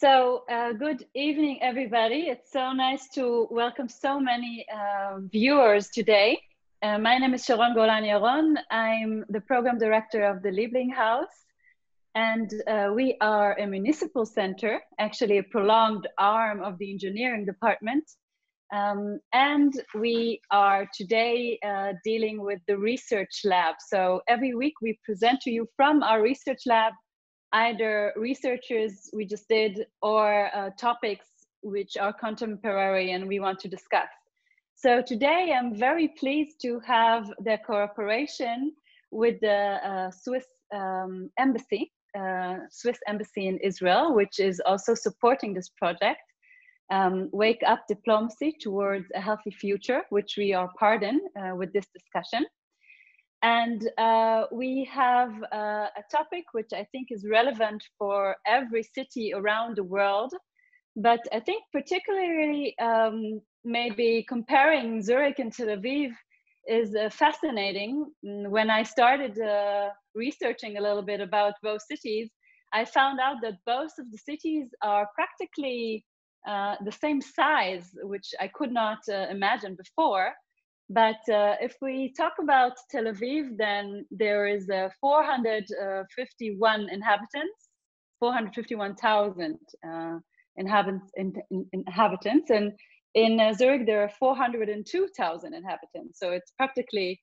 Good evening, everybody. It's so nice to welcome so many viewers today. My name is Sharon Golan-Yaron. I'm the program director of the Liebling House, and we are a municipal center, actually a prolonged arm of the engineering department. And we are today dealing with the research lab. So every week we present to you from our research lab either researchers we just did or topics which are contemporary and we want to discuss. So today I'm very pleased to have the cooperation with the Swiss embassy in Israel, which is also supporting this project, Wake Up Diplomacy Towards a Healthy Future, which we are part in with this discussion. And we have a topic which I think is relevant for every city around the world, but I think particularly maybe comparing Zurich and Tel Aviv is fascinating. When I started researching a little bit about both cities, I found out that both of the cities are practically the same size, which I could not imagine before. But if we talk about Tel Aviv, then there is 451 inhabitants, 451,000 inhabitants. And in Zurich, there are 402,000 inhabitants. So it's practically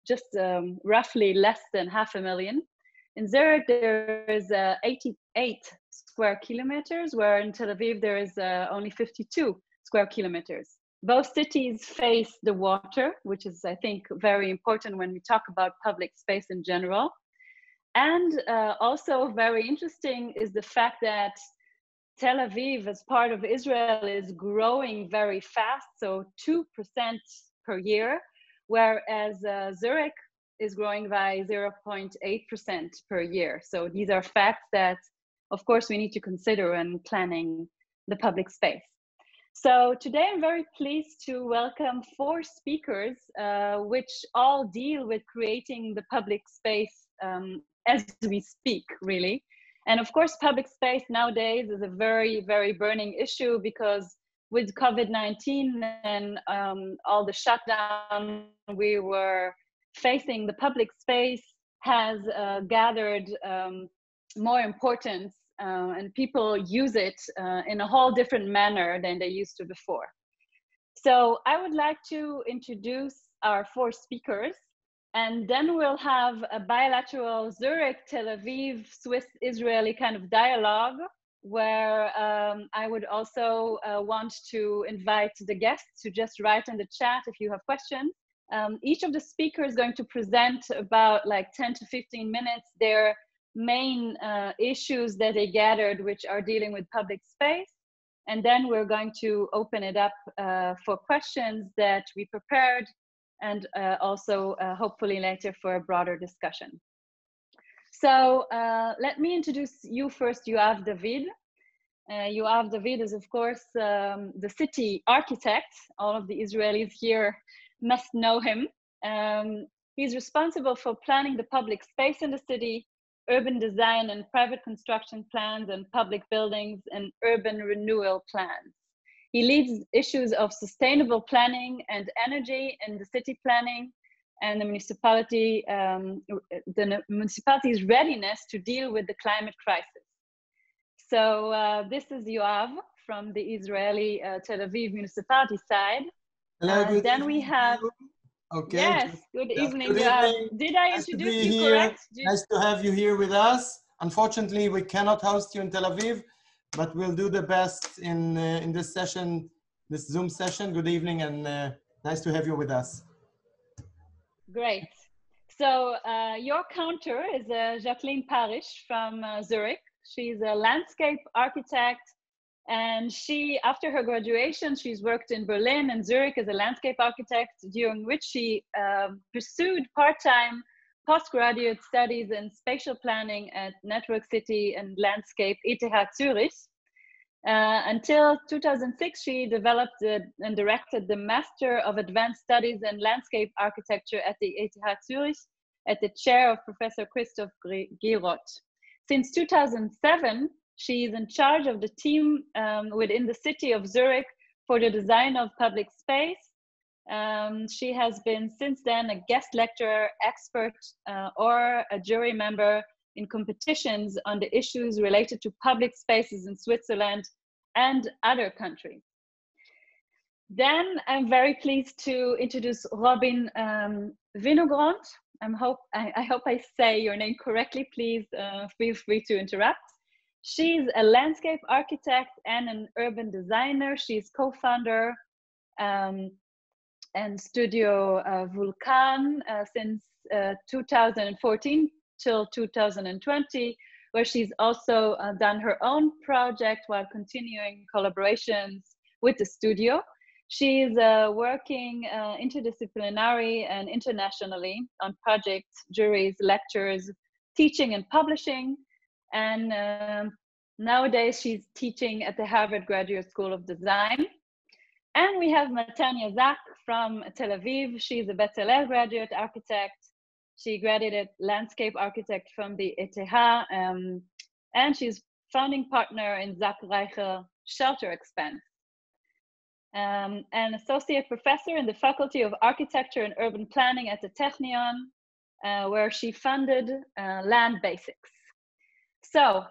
just roughly less than 500,000. In Zurich, there is 88 square kilometers, where in Tel Aviv, there is only 52 square kilometers. Both cities face the water, which is, I think, very important when we talk about public space in general. And also very interesting is the fact that Tel Aviv, as part of Israel, is growing very fast, so 2% per year, whereas Zurich is growing by 0.8% per year. So these are facts that, of course, we need to consider when planning the public space. So today I'm very pleased to welcome 4 speakers, which all deal with creating the public space as we speak, really. And of course, public space nowadays is a very, very burning issue because with COVID-19 and all the shutdown we were facing, the public space has gathered more importance. And people use it in a whole different manner than they used to before. So I would like to introduce our 4 speakers, and then we'll have a bilateral Zurich, Tel Aviv, Swiss-Israeli kind of dialogue, where I would also want to invite the guests to just write in the chat if you have questions. Each of the speakers is going to present about like 10 to 15 minutes their main issues that they gathered, which are dealing with public space. And then we're going to open it up for questions that we prepared, and also hopefully later for a broader discussion. So let me introduce you first, Yoav David. Yoav David is, of course, the city architect. All of the Israelis here must know him. He's responsible for planning the public space in the city, urban design and private construction plans and public buildings and urban renewal plans. He leads issues of sustainable planning and energy in the city planning and the municipality's readiness to deal with the climate crisis. So this is Yoav from the Israeli Tel Aviv municipality side. Hello, good then evening. We have Okay. Yes, good evening. Good evening. Did I nice introduce you correct? Nice to have you here with us. Unfortunately, we cannot host you in Tel Aviv, but we'll do the best in this session, this Zoom session. Good evening, and nice to have you with us. Great. So your counter is Jacqueline Parish from Zurich. She's a landscape architect. And she, after her graduation, she's worked in Berlin and Zurich as a landscape architect, during which she pursued part-time postgraduate studies in spatial planning at Network City and Landscape ETH Zurich. Until 2006, she developed and directed the Master of Advanced Studies in Landscape Architecture at the ETH Zurich at the chair of Professor Christoph Gierot. Since 2007, She's in charge of the team within the city of Zurich for the design of public space. She has been since then a guest lecturer, expert, or a jury member in competitions on the issues related to public spaces in Switzerland and other countries. Then I'm very pleased to introduce Robin Winogrand. I hope I say your name correctly. Please feel free to interrupt. She's a landscape architect and an urban designer. She's co-founder and Studio Vulkan since 2014 till 2020, where she's also done her own project while continuing collaborations with the studio. She's working interdisciplinary and internationally on projects, juries, lectures, teaching and publishing. And nowadays she's teaching at the Harvard Graduate School of Design. And we have Matanya Zak from Tel Aviv. She's a B'Tzalel graduate architect. She graduated landscape architect from the ETH, and she's founding partner in Zak Reichel Shelter Expense. An associate professor in the Faculty of Architecture and Urban Planning at the Technion, where she funded Land Basics. So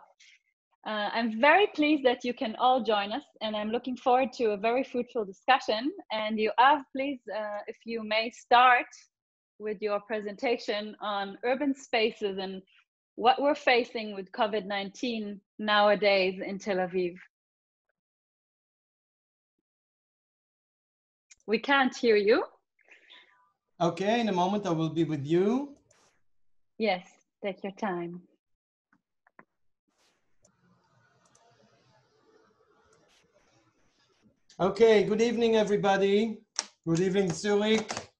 I'm very pleased that you can all join us, and I'm looking forward to a very fruitful discussion. And Yoav, please, if you may start with your presentation on urban spaces and what we're facing with COVID-19 nowadays in Tel Aviv. We can't hear you. Okay, in a moment I will be with you. Yes, take your time. Okay, good evening, everybody. Good evening, Zurich.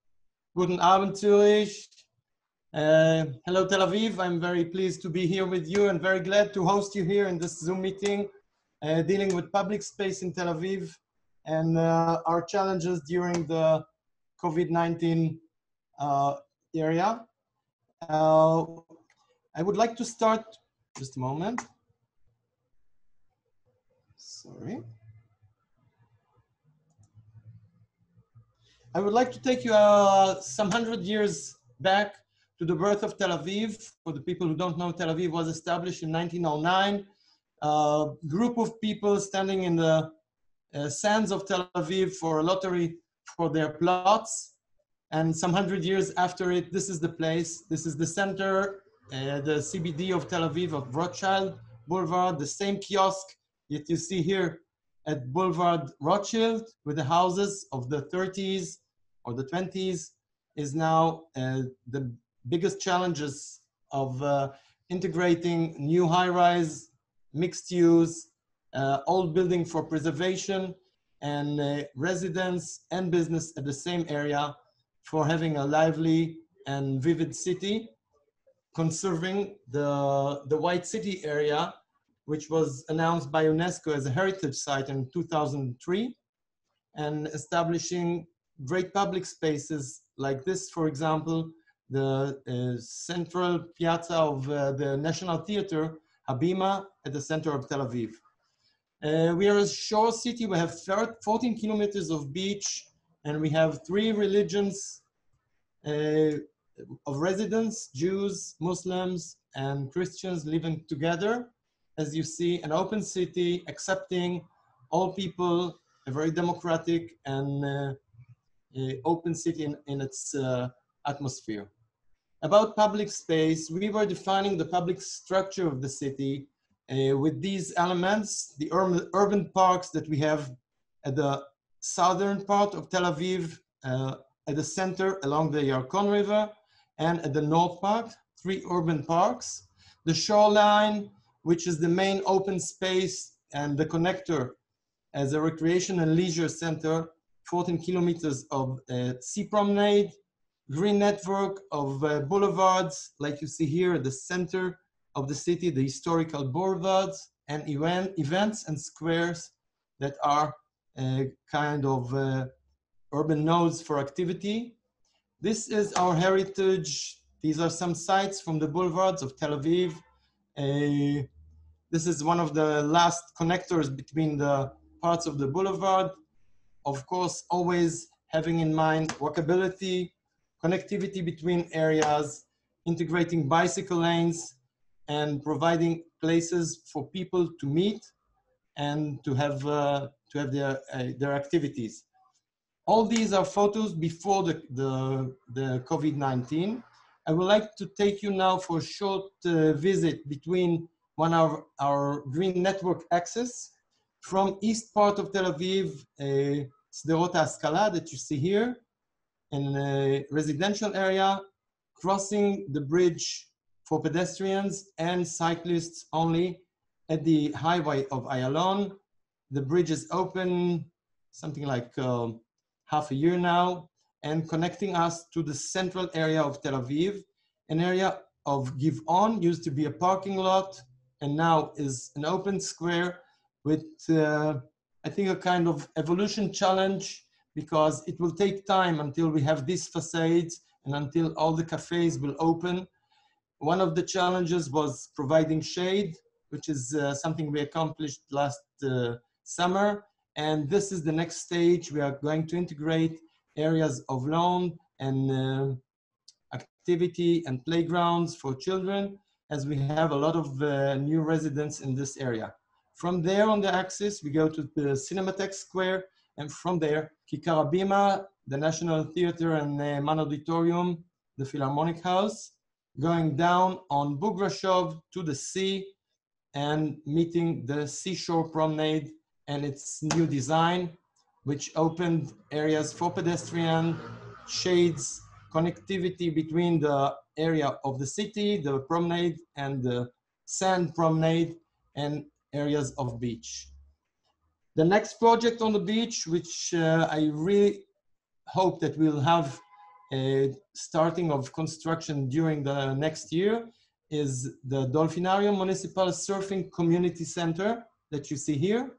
Guten Abend, Zurich. Hello, Tel Aviv. I'm very pleased to be here with you and very glad to host you here in this Zoom meeting dealing with public space in Tel Aviv and our challenges during the COVID-19 area. I would like to start, just a moment. Sorry. I would like to take you some 100 years back to the birth of Tel Aviv. For the people who don't know, Tel Aviv was established in 1909. A group of people standing in the sands of Tel Aviv for a lottery for their plots. And some 100 years after it, this is the place. This is the center, the CBD of Tel Aviv, of Rothschild Boulevard, the same kiosk that you see here at Boulevard Rothschild with the houses of the 30s or the 20s is now the biggest challenges of integrating new high-rise, mixed use, old building for preservation, and residence and business at the same area for having a lively and vivid city, conserving the White City area, which was announced by UNESCO as a heritage site in 2003, and establishing great public spaces like this, for example, the central piazza of the National Theater, Habima, at the center of Tel Aviv. We are a shore city. We have 14 kilometers of beach, and we have 3 religions of residents, Jews, Muslims, and Christians living together. As you see, an open city, accepting all people, a very democratic and open city in its atmosphere. About public space, we were defining the public structure of the city with these elements, the urban parks that we have at the southern part of Tel Aviv, at the center along the Yarkon River, and at the north part, 3 urban parks. The shoreline, which is the main open space and the connector as a recreation and leisure center, 14 kilometers of sea promenade, green network of boulevards, like you see here at the center of the city, the historical boulevards, and events and squares that are kind of urban nodes for activity. This is our heritage. These are some sites from the boulevards of Tel Aviv. This is one of the last connectors between the parts of the boulevard. Of course, always having in mind walkability, connectivity between areas, integrating bicycle lanes, and providing places for people to meet and to have their activities. All these are photos before the COVID-19. I would like to take you now for a short visit between one of our green network axis from east part of Tel Aviv, Sderot HaHaskala that you see here, in a residential area, crossing the bridge for pedestrians and cyclists only at the highway of Ayalon. The bridge is open something like half a year now, and connecting us to the central area of Tel Aviv, an area of Giv'on, used to be a parking lot, and now is an open square with, I think, a kind of evolution challenge, because it will take time until we have these facades and until all the cafes will open. One of the challenges was providing shade, which is something we accomplished last summer. And this is the next stage. We are going to integrate areas of lawn and activity and playgrounds for children, as we have a lot of new residents in this area. From there on the axis, we go to the Cinematheque Square, and from there, Kikar Abima, the National Theater and Man Auditorium, the Philharmonic House, going down on Bugrashov to the sea and meeting the Seashore Promenade and its new design, which opened areas for pedestrian, shades, connectivity between the area of the city, the promenade, and the sand promenade, and areas of beach. The next project on the beach, which I really hope that we'll have a starting of construction during the next year, is the Dolphinarium Municipal Surfing Community Center that you see here.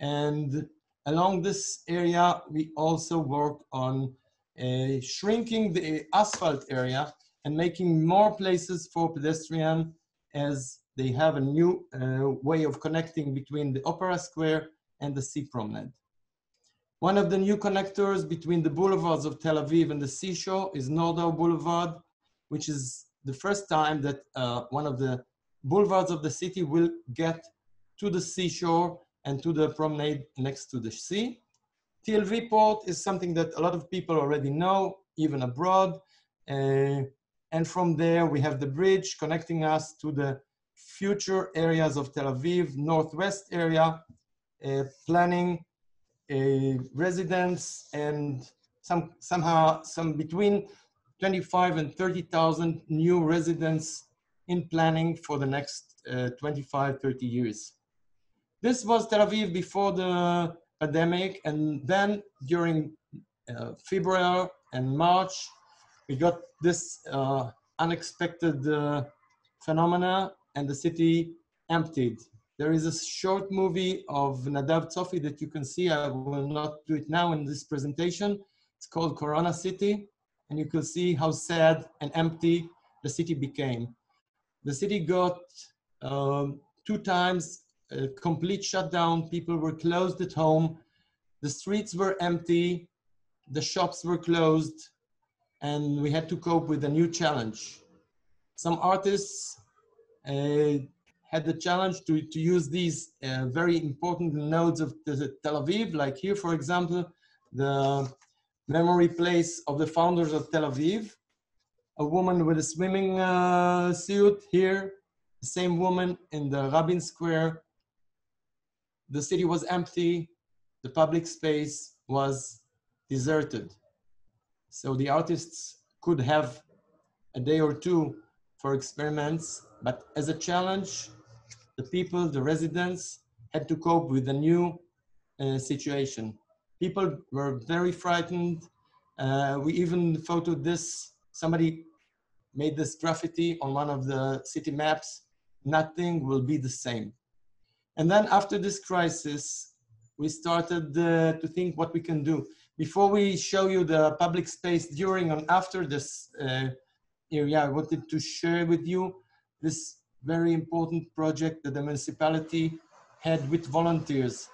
And along this area, we also work on shrinking the asphalt area and making more places for pedestrian, as they have a new way of connecting between the Opera Square and the Sea Promenade. One of the new connectors between the boulevards of Tel Aviv and the seashore is Nordau Boulevard, which is the first time that one of the boulevards of the city will get to the seashore and to the promenade next to the sea. TLV Port is something that a lot of people already know, even abroad. And from there, we have the bridge connecting us to the future areas of Tel Aviv, northwest area, planning residents, and somehow between 25 and 30,000 new residents in planning for the next 25, 30 years. This was Tel Aviv before the pandemic, and then during February and March, we got this unexpected phenomena, and the city emptied. There is a short movie of Nadav Tzofi that you can see. I will not do it now in this presentation. It's called Corona City, and you can see how sad and empty the city became. The city got 2 times a complete shutdown. People were closed at home. The streets were empty. The shops were closed, and we had to cope with a new challenge. Some artists had the challenge to use these very important nodes of Tel Aviv, like here, for example, the memory place of the founders of Tel Aviv, a woman with a swimming suit here, the same woman in the Rabin Square. The city was empty, the public space was deserted. So the artists could have a day or two for experiments, but as a challenge, the people, the residents, had to cope with a new situation. People were very frightened. We even photoed this. Somebody made this graffiti on one of the city maps: nothing will be the same. And then after this crisis, we started to think what we can do. Before we show you the public space during and after this area, I wanted to share with you this very important project that the municipality had with volunteers.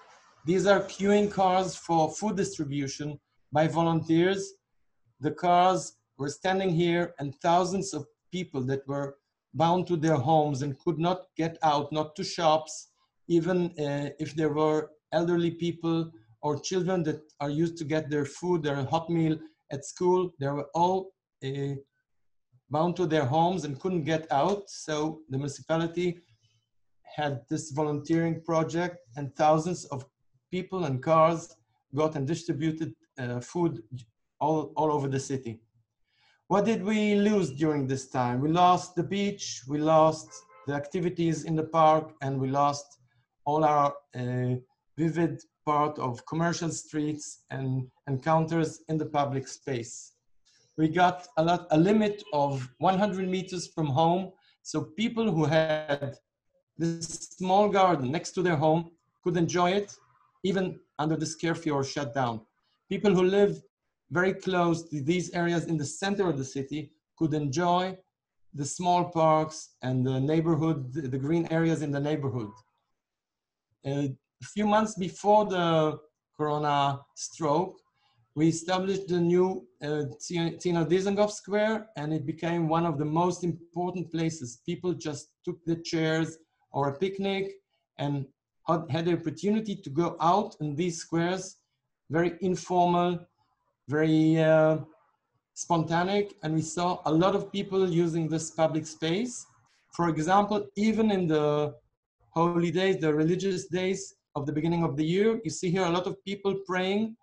These are queuing cars for food distribution by volunteers. The cars were standing here and thousands of people that were bound to their homes and could not get out, not to shops, even if there were elderly people or children that are used to get their food, their hot meal at school. They were all bound to their homes and couldn't get out. So the municipality had this volunteering project, and thousands of people and cars got and distributed food all over the city. What did we lose during this time? We lost the beach, we lost the activities in the park, and we lost all our vivid part of commercial streets and encounters in the public space. We got a limit of 100 meters from home, so people who had this small garden next to their home could enjoy it, even under this curfew or shutdown. People who live very close to these areas in the center of the city could enjoy the small parks and the neighborhood, the green areas in the neighborhood. A few months before the Corona stroke, we established the new Tina Dizengoff Square, and it became one of the most important places. People just took the chairs or a picnic and had the opportunity to go out in these squares, very informal, very spontaneous, and we saw a lot of people using this public space. For example, even in the holy days, the religious days of the beginning of the year, you see here a lot of people praying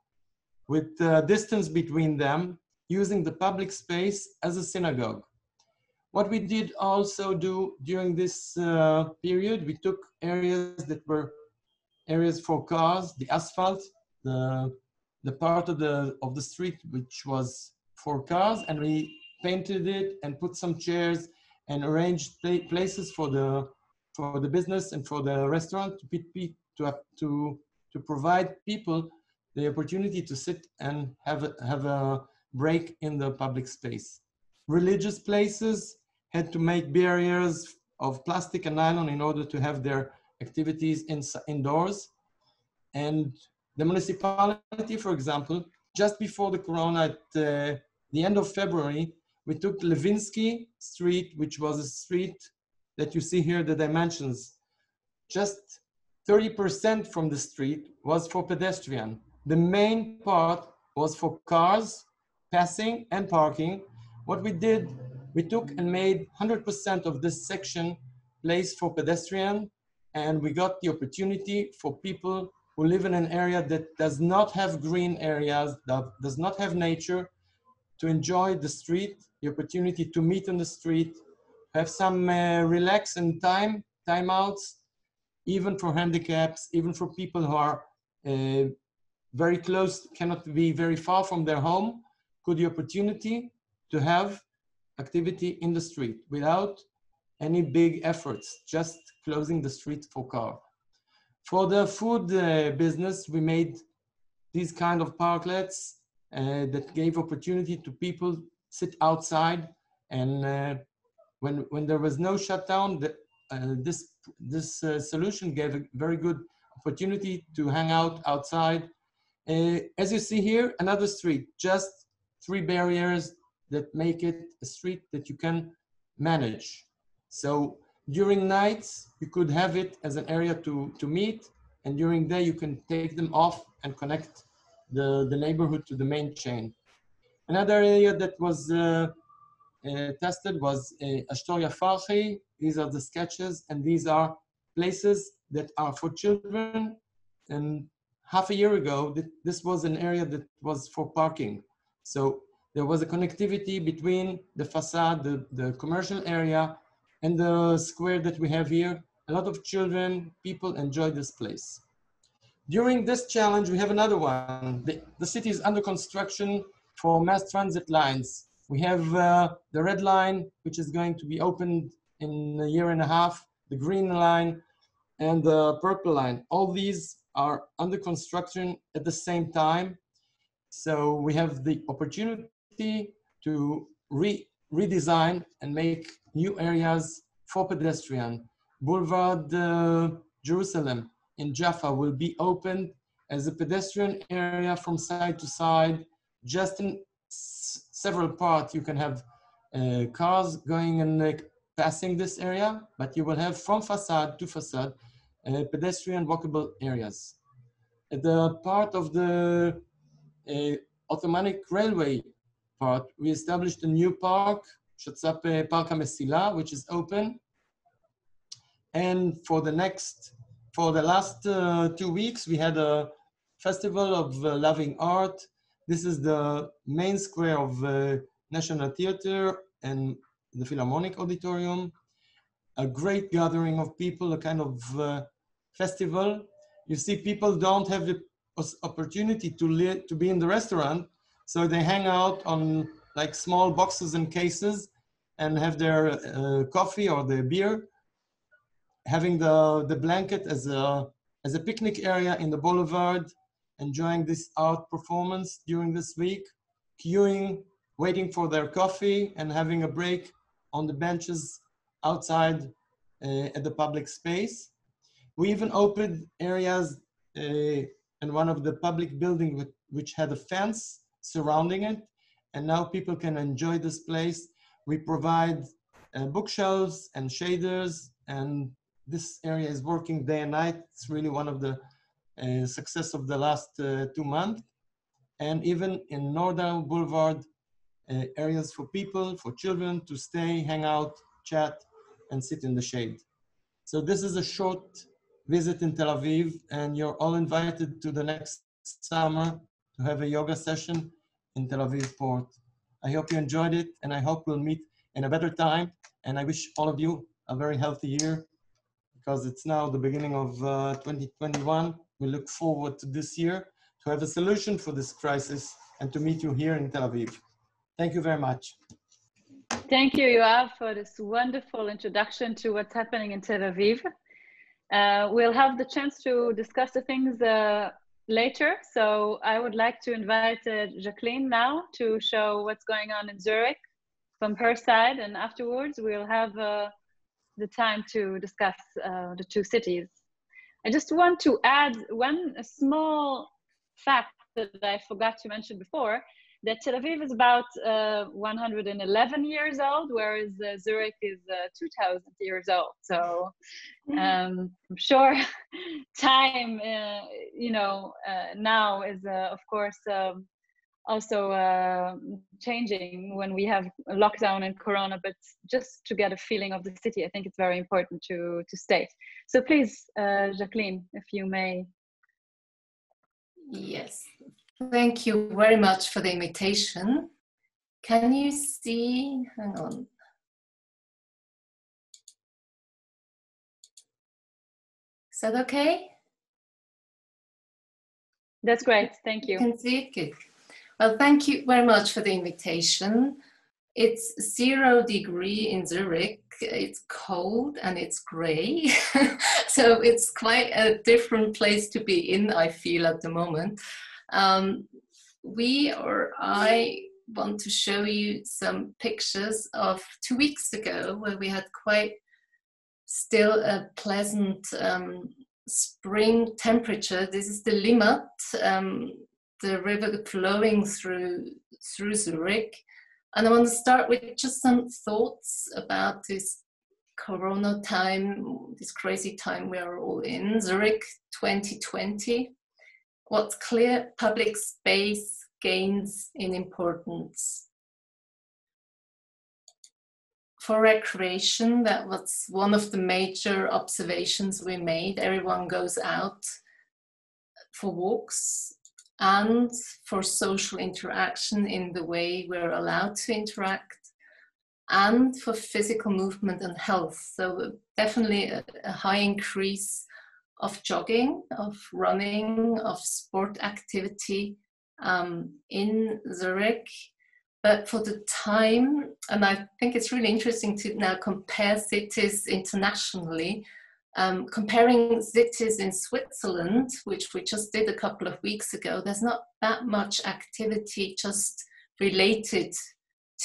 with distance between them, using the public space as a synagogue. What we did also do during this period, we took areas that were areas for cars, the asphalt, the part of the street which was for cars, and we painted it and put some chairs and arranged places for the business and for the restaurant to provide people the opportunity to sit and have a break in the public space. Religious places had to make barriers of plastic and nylon in order to have their activities indoors. And the municipality, for example, just before the Corona, at the end of February, we took Levinsky Street, which was a street that you see here, the dimensions. Just 30% from the street was for pedestrian. The main part was for cars passing and parking. What we did, we took and made 100% of this section place for pedestrian, and we got the opportunity for people who live in an area that does not have green areas, that does not have nature, to enjoy the street, the opportunity to meet on the street, have some relax and time outs, even for handicaps, even for people who are very close, cannot be very far from their home, could the opportunity to have activity in the street without any big efforts, just closing the street for car. For the food business, we made these kind of parklets that gave opportunity to people sit outside, and when there was no shutdown, this solution gave a very good opportunity to hang out outside. As you see here, another street, just 3 barriers that make it a street that you can manage. So during nights, you could have it as an area to meet, and during day you can take them off and connect the neighborhood to the main chain. Another area that was tested was Ashtoria Farhi. These are the sketches, and these are places that are for children. And half a year ago, this was an area that was for parking. So there was a connectivity between the facade, the commercial area, and the square that we have here. A lot of children, people enjoy this place. During this challenge, we have another one. The city is under construction for mass transit lines. We have the red line, which is going to be opened in a year and a half, the green line, and the purple line. All these are under construction at the same time. So we have the opportunity to redesign and make new areas for pedestrian. Boulevard Jerusalem in Jaffa will be opened as a pedestrian area from side to side. Just in several parts, you can have cars going and passing this area, but you will have from facade to facade pedestrian walkable areas. At the part of the Ottomanic railway part, we established a new park, Shatzap Park HaMesila, which is open. And for the last 2 weeks, we had a festival of loving art. This is the main square of National Theatre and the Philharmonic Auditorium. A great gathering of people, a kind of festival. You see, people don't have the opportunity to be in the restaurant, so they hang out on like small boxes and cases and have their coffee or their beer, having the blanket as a picnic area in the boulevard, enjoying this art performance during this week, queuing, waiting for their coffee and having a break on the benches outside at the public space. We even opened areas in one of the public buildings which had a fence surrounding it, and now people can enjoy this place. We provide bookshelves and shaders, and this area is working day and night. It's really one of the success of the last 2 months. And even in Northern Boulevard, areas for people, for children to stay, hang out, chat, and sit in the shade. So this is a short visit in Tel Aviv, and you're all invited to the next summer to have a yoga session in Tel Aviv Port. I hope you enjoyed it, and I hope we'll meet in a better time. And I wish all of you a very healthy year, because it's now the beginning of 2021. We look forward to this year to have a solution for this crisis and to meet you here in Tel Aviv. Thank you very much. Thank you, Yoav, for this wonderful introduction to what's happening in Tel Aviv. We'll have the chance to discuss the things later. So I would like to invite Jacqueline now to show what's going on in Zurich from her side. And afterwards, we'll have the time to discuss the two cities. I just want to add a small fact that I forgot to mention before, that Tel Aviv is about 111 years old, whereas Zurich is 2,000 years old. So I'm sure time, now is, of course, also changing when we have a lockdown and Corona, but just to get a feeling of the city, I think it's very important to state. So please, Jacqueline, if you may. Yes. Thank you very much for the invitation. Can you see? Hang on. Is that okay? That's great. Thank you. You can see it? Good. Well, thank you very much for the invitation. It's 0 degrees in Zurich. It's cold and it's gray. So it's quite a different place to be in, I feel, at the moment. I want to show you some pictures of 2 weeks ago where we had quite still a pleasant spring temperature. This is the Limmat, the river flowing through Zurich. And I want to start with just some thoughts about this Corona time, this crazy time we are all in, Zurich 2020. What's clear, public space gains in importance. For recreation, that was one of the major observations we made. Everyone goes out for walks and for social interaction in the way we're allowed to interact, and for physical movement and health. So definitely a high increase of jogging, of running, of sport activity in Zurich. But for the time, and I think it's really interesting to now compare cities internationally, comparing cities in Switzerland, which we just did a couple of weeks ago, there's not that much activity just related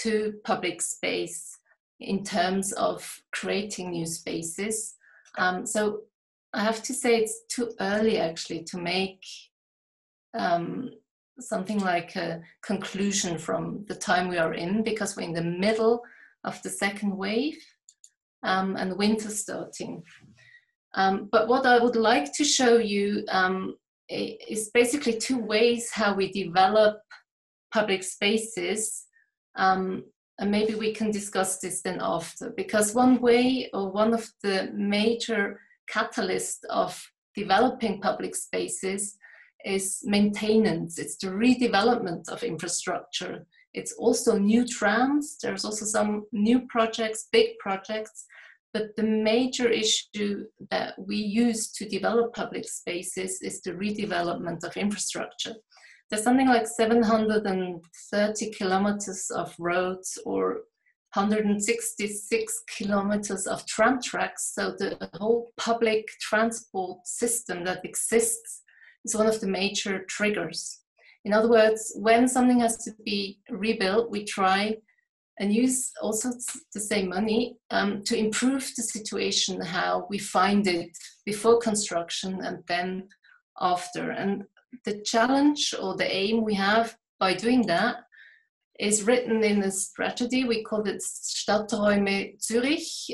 to public space in terms of creating new spaces. So I have to say it's too early actually to make something like a conclusion from the time we are in, because we're in the middle of the second wave and winter starting. But what I would like to show you is basically two ways how we develop public spaces. And maybe we can discuss this then after, because one way, or one of the major catalysts of developing public spaces is maintenance. It's the redevelopment of infrastructure. It's also new trams. There's also some new projects, big projects. But the major issue that we use to develop public spaces is the redevelopment of infrastructure. There's something like 730 kilometers of roads or 166 kilometers of tram tracks. So the whole public transport system that exists is one of the major triggers. In other words, when something has to be rebuilt, we try and use also the same money to improve the situation, how we find it before construction and then after. And the challenge or the aim we have by doing that is written in a strategy. We call it Stadträume Zürich,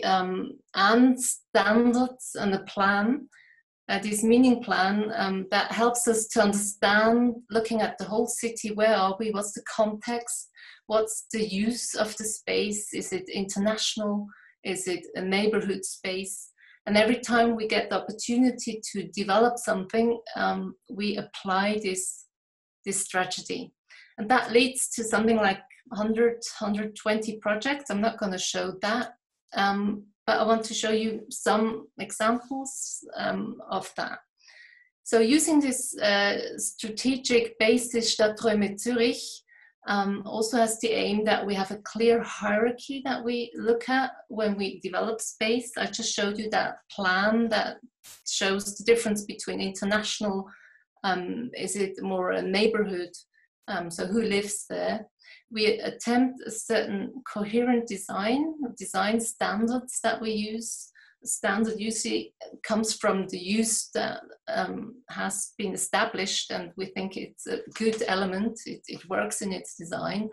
and standards and a plan, this meaning plan that helps us to understand, looking at the whole city, where are we, what's the context, what's the use of the space, is it international, is it a neighborhood space? And every time we get the opportunity to develop something, we apply this strategy. And that leads to something like 100, 120 projects. I'm not going to show that, but I want to show you some examples of that. So using this strategic basis, Stadträume Zürich, also has the aim that we have a clear hierarchy that we look at when we develop space. I just showed you that plan that shows the difference between international, is it more a neighborhood, so who lives there. We attempt a certain coherent design standards that we use. Standard usually comes from the use that has been established, and we think it's a good element. It works in its design.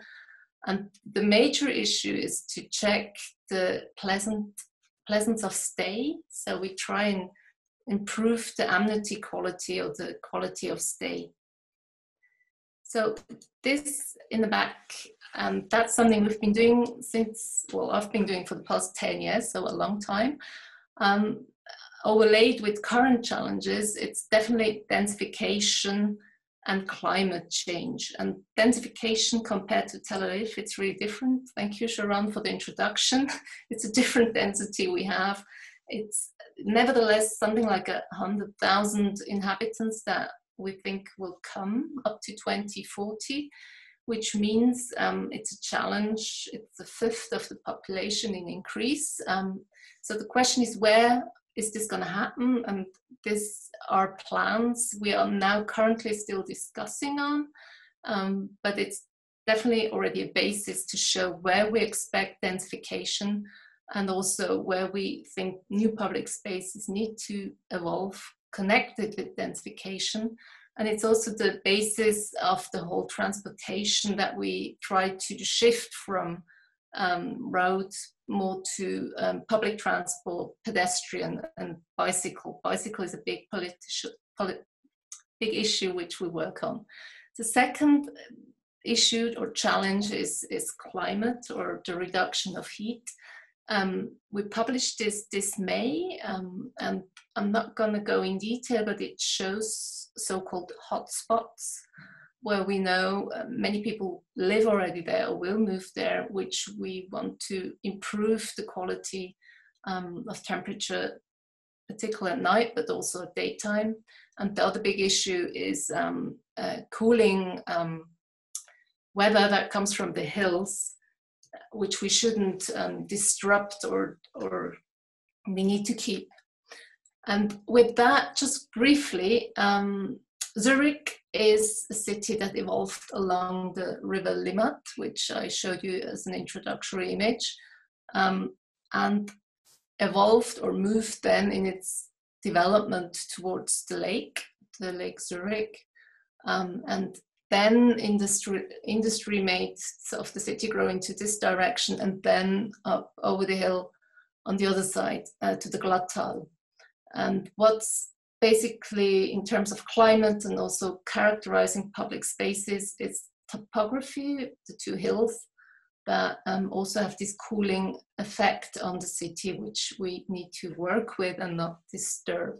And the major issue is to check the pleasance of stay. So we try and improve the amenity quality or the quality of stay. So this in the back, that's something we've been doing since, well, I've been doing for the past 10 years, so a long time. Overlaid with current challenges, it's definitely densification and climate change. And densification compared to Tel Aviv, it's really different. Thank you, Sharon, for the introduction. It's a different density we have. It's nevertheless something like 100,000 inhabitants that we think will come up to 2040, which means it's a challenge. It's a fifth of the population in increase. So the question is, where is this going to happen? And these are plans we are now currently still discussing on, but it's definitely already a basis to show where we expect densification and also where we think new public spaces need to evolve connected with densification. And it's also the basis of the whole transportation that we try to shift from roads more to public transport, pedestrian and bicycle. Bicycle is a big big issue which we work on. The second issue or challenge is climate or the reduction of heat. We published this May, and I'm not going to go in detail, but it shows so-called hotspots where we know many people live already there or will move there, which we want to improve the quality of temperature, particularly at night, but also at daytime. And the other big issue is cooling weather that comes from the hills, which we shouldn't disrupt or we need to keep. And with that, just briefly, Zurich is a city that evolved along the river Limmat, which I showed you as an introductory image. and evolved or moved then in its development towards the Lake Zurich. And then industry made of the city grow into this direction, and then up over the hill on the other side to the Glattal. And what's basically in terms of climate and also characterizing public spaces is topography, the two hills that also have this cooling effect on the city, which we need to work with and not disturb.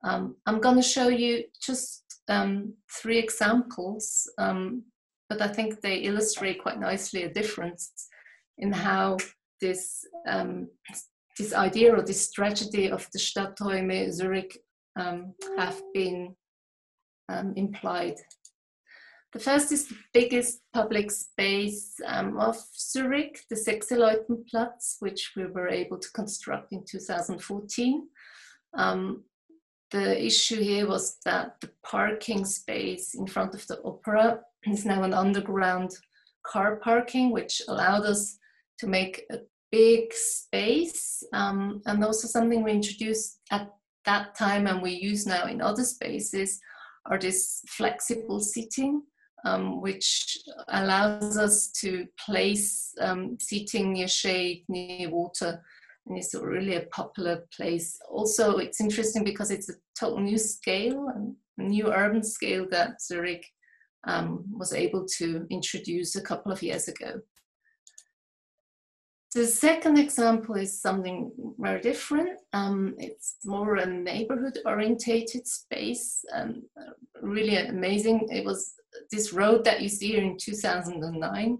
I'm going to show you just 3 examples, but I think they illustrate quite nicely a difference in how this idea or this tragedy of the Stadträume Zurich have been implied. The first is the biggest public space of Zurich, the Sechseleuten-Platz, which we were able to construct in 2014. The issue here was that the parking space in front of the opera is now an underground car parking, which allowed us to make a big space, and also something we introduced at that time and we use now in other spaces are this flexible seating, which allows us to place seating near shade, near water, and it's really a popular place. Also, it's interesting because it's a total new scale, a new urban scale that Zurich was able to introduce a couple of years ago. The second example is something very different. It's more a neighborhood-orientated space, really amazing. It was this road that you see here in 2009.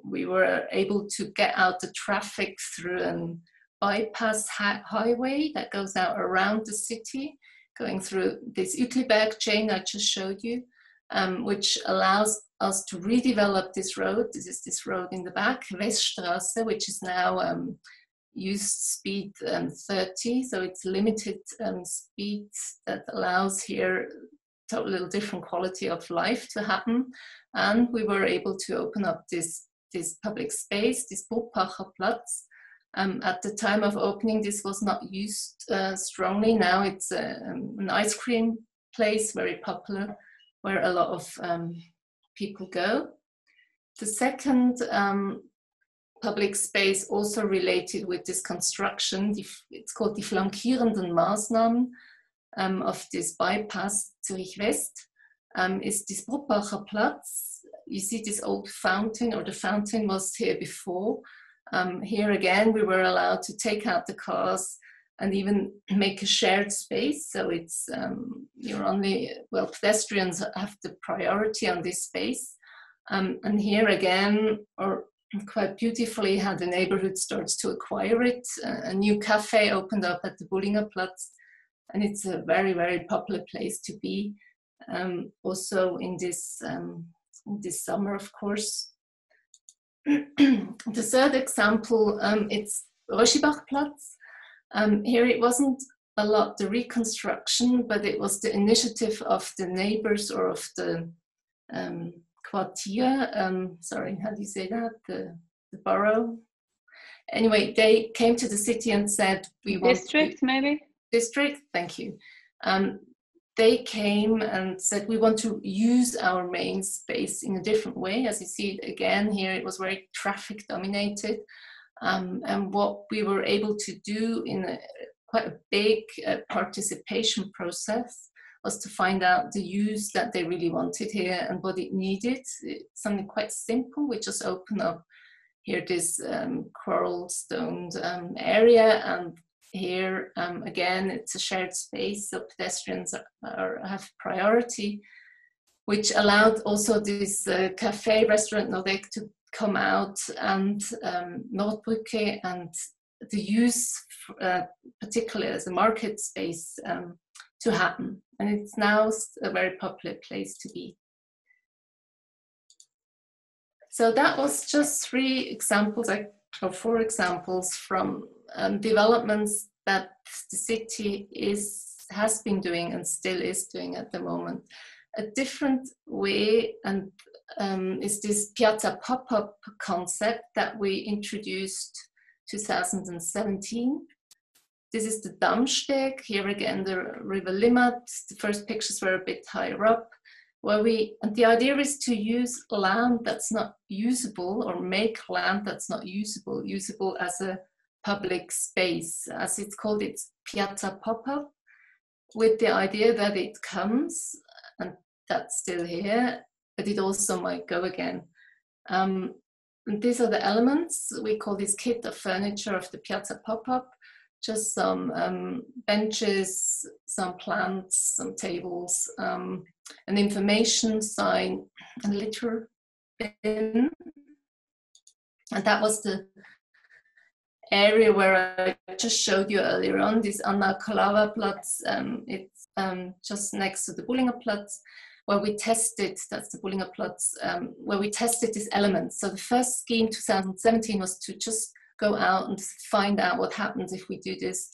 We were able to get out the traffic through a bypass highway that goes out around the city, going through this Uetliberg chain I just showed you, which allows us to redevelop this road. This is this road in the back, Weststraße, which is now used speed 30, so it's limited speed that allows here totally different quality of life to happen. And we were able to open up this public space, this Burgpacher Platz. At the time of opening, this was not used strongly. Now it's an ice cream place, very popular, where a lot of people go. The second public space also related with this construction, it's called die flankierenden Maßnahmen of this bypass Zurich West, is this Burgpacher Platz. You see this old fountain, or the fountain was here before. Here again, we were allowed to take out the cars and even make a shared space. So it's, you're only, well, pedestrians have the priority on this space. And here again, or quite beautifully, how the neighborhood starts to acquire it. A new cafe opened up at the Bullinger Platz, and it's a very, very popular place to be. Also in this summer, of course. The third example, it's Röschibachplatz. Here it wasn't a lot the reconstruction, but it was the initiative of the neighbors or of the Quartier, sorry, how do you say that? The borough. Anyway, they came to the city and said, we want district, maybe? District, thank you. They came and said, we want to use our main space in a different way. As you see it again here, it was very traffic dominated. And what we were able to do in quite a big participation process was to find out the use that they really wanted here and what it needed. It's something quite simple. We just open up here this coral stoned area, and here again it's a shared space, so pedestrians have priority, which allowed also this cafe restaurant Nordek to come out, and Nordbrücke, and the use particularly as a market space to happen. And it's now a very popular place to be. So that was just 3 examples, or 4 examples from developments that the city has been doing and still is doing at the moment. A different way and is this piazza pop-up concept that we introduced 2017. This is the Dammsteg. Here again, the River Limmat. The first pictures were a bit higher up, and the idea is to use land that's not usable, or make land that's not usable as a public space. As it's called, it's piazza pop-up, with the idea that it comes, and that's still here, but it also might go again. And these are the elements. We call this kit of furniture of the piazza pop-up. Just some benches, some plants, some tables, an information sign, a litter bin. And that was the area where I just showed you earlier on, this Anna Kalava-Platz. It's just next to the Bullingerplatz, where we tested, that's the Bullingerplatz, where we tested these elements. So the first scheme, 2017, was to just go out and find out what happens if we do this.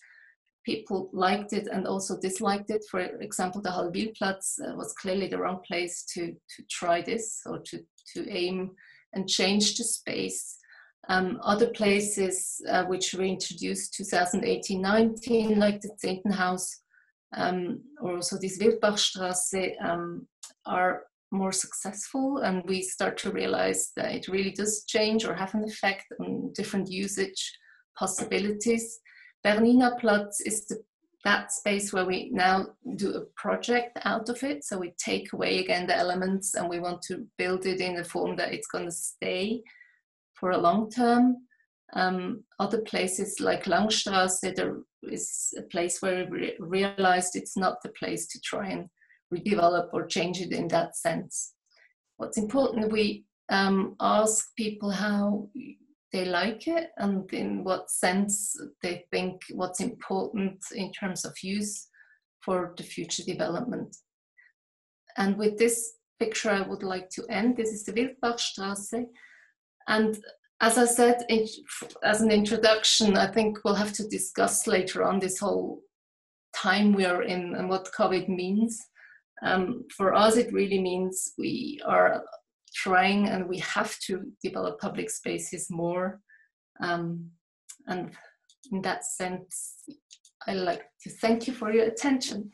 People liked it and also disliked it. For example, the Hallwilplatz was clearly the wrong place to try this, or to aim and change the space. Other places which we introduced 2018-19, like the Zehntenhaus, or also this Wildbachstraße, are more successful, and we start to realize that it really does change or have an effect on different usage possibilities. Bernina-Platz is that space where we now do a project out of it. So we take away again the elements and we want to build it in a form that it's going to stay for a long term. Other places like Langstrasse, there is a place where we realized it's not the place to try and redevelop or change it in that sense. What's important, we ask people how they like it and in what sense they think what's important in terms of use for the future development. And with this picture I would like to end. This is the Wildbachstraße. And as I said, as an introduction, I think we'll have to discuss later on this whole time we are in and what COVID means. For us, it really means we are trying and we have to develop public spaces more. And in that sense, I'd like to thank you for your attention.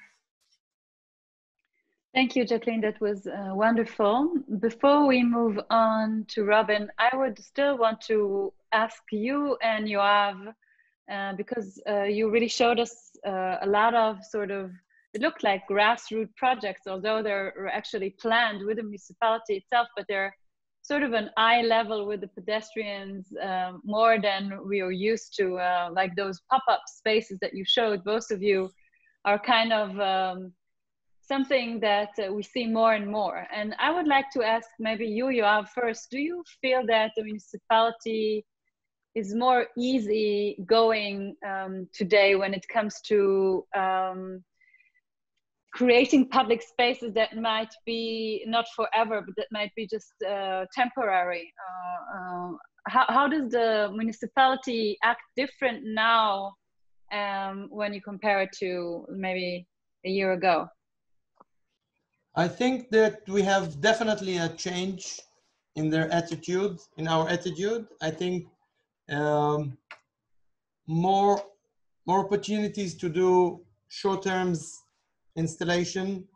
Thank you, Jacqueline. That was wonderful. Before we move on to Robin, I would still want to ask you and Yoav, because you really showed us a lot of sort of, it looked like grassroots projects, although they're actually planned with the municipality itself, but they're sort of an eye level with the pedestrians, more than we are used to, like those pop-up spaces that you showed. Both of you are kind of something that we see more and more. And I would like to ask maybe you, Yoav, first, do you feel that the municipality is more easy going today when it comes to creating public spaces that might be not forever, but that might be just temporary? How does the municipality act different now when you compare it to maybe a year ago? I think that we have definitely a change in their attitude, in our attitude. I think more opportunities to do short-term installation,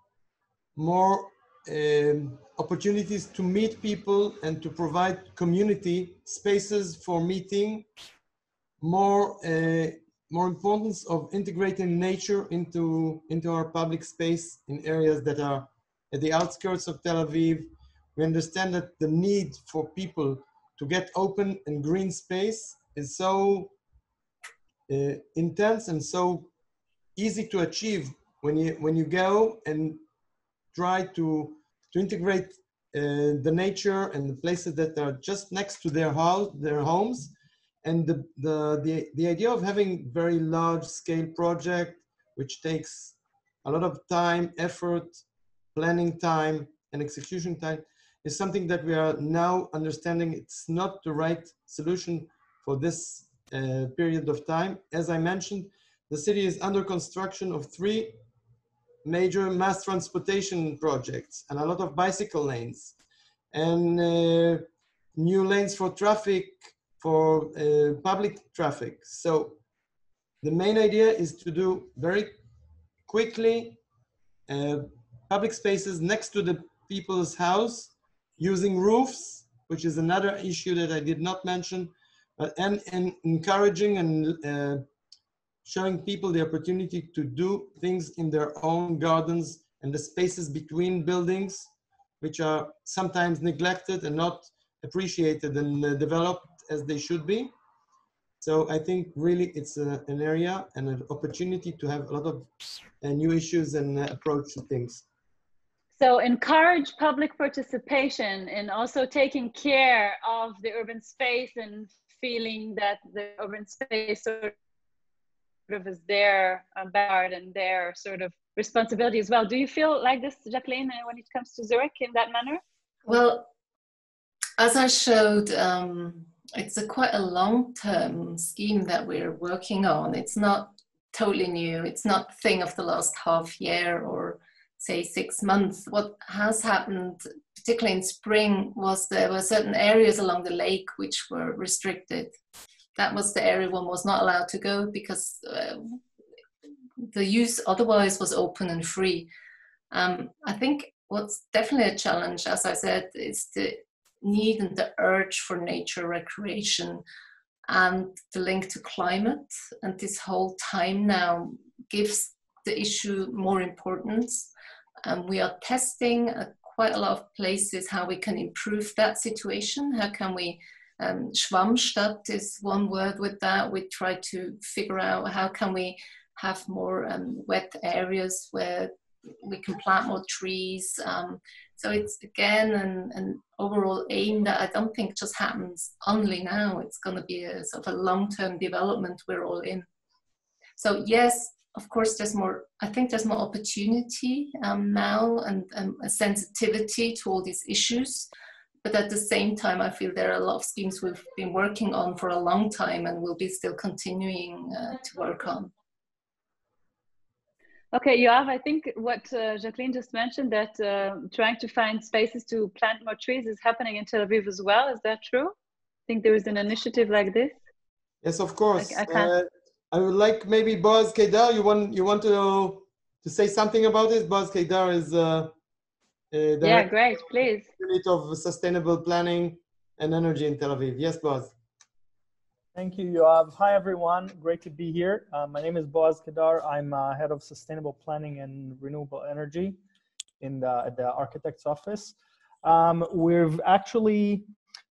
more opportunities to meet people and to provide community spaces for meeting, more importance of integrating nature into our public space in areas that are at the outskirts of Tel Aviv. We understand that the need for people to get open and green space is so intense and so easy to achieve when you go and try to integrate the nature and the places that are just next to their homes. And the idea of having very large scale project, which takes a lot of time, effort, planning time, and execution time, is something that we are now understanding it's not the right solution for this period of time. As I mentioned, the city is under construction of 3 major mass transportation projects and a lot of bicycle lanes. and new lanes for traffic, for public traffic. So the main idea is to do very quickly public spaces next to the people's house using roofs, which is another issue that I did not mention, and encouraging and showing people the opportunity to do things in their own gardens and the spaces between buildings, which are sometimes neglected and not appreciated and developed as they should be. So I think really it's an area and an opportunity to have a lot of new issues and approach to things. So encourage public participation and also taking care of the urban space and feeling that the urban space sort of is their backyard and their sort of responsibility as well. Do you feel like this, Jacqueline, when it comes to Zurich in that manner? Well, as I showed, it's quite a long-term scheme that we're working on. It's not totally new. It's not a thing of the last half year or say 6 months. What has happened, particularly in spring, was there were certain areas along the lake which were restricted. That was the area one was not allowed to go because the use otherwise was open and free. I think what's definitely a challenge, as I said, is the need and the urge for nature recreation and the link to climate. And this whole time now gives the issue more importance. We are testing quite a lot of places how we can improve that situation. How can we, Schwammstadt is one word with that. We try to figure out how can we have more wet areas where we can plant more trees. So it's again an overall aim that I don't think just happens only now. It's going to be a sort of a long-term development we're all in. So yes, of course, there's more. I think there's more opportunity now and a sensitivity to all these issues. But at the same time, I feel there are a lot of schemes we've been working on for a long time and will be still continuing to work on. Okay, Yoav, I think what Jacqueline just mentioned, that trying to find spaces to plant more trees is happening in Tel Aviv as well. Is that true? I think there is an initiative like this. Yes, of course. I would like maybe Boaz Kedar, you want to say something about this? Boaz Kedar is yeah, great, please. Unit of Sustainable Planning and Energy in Tel Aviv. Yes, Boaz. Thank you, Yoav. Hi, everyone. Great to be here. My name is Boaz Kedar. I'm head of Sustainable Planning and Renewable Energy in the Architect's Office. We've actually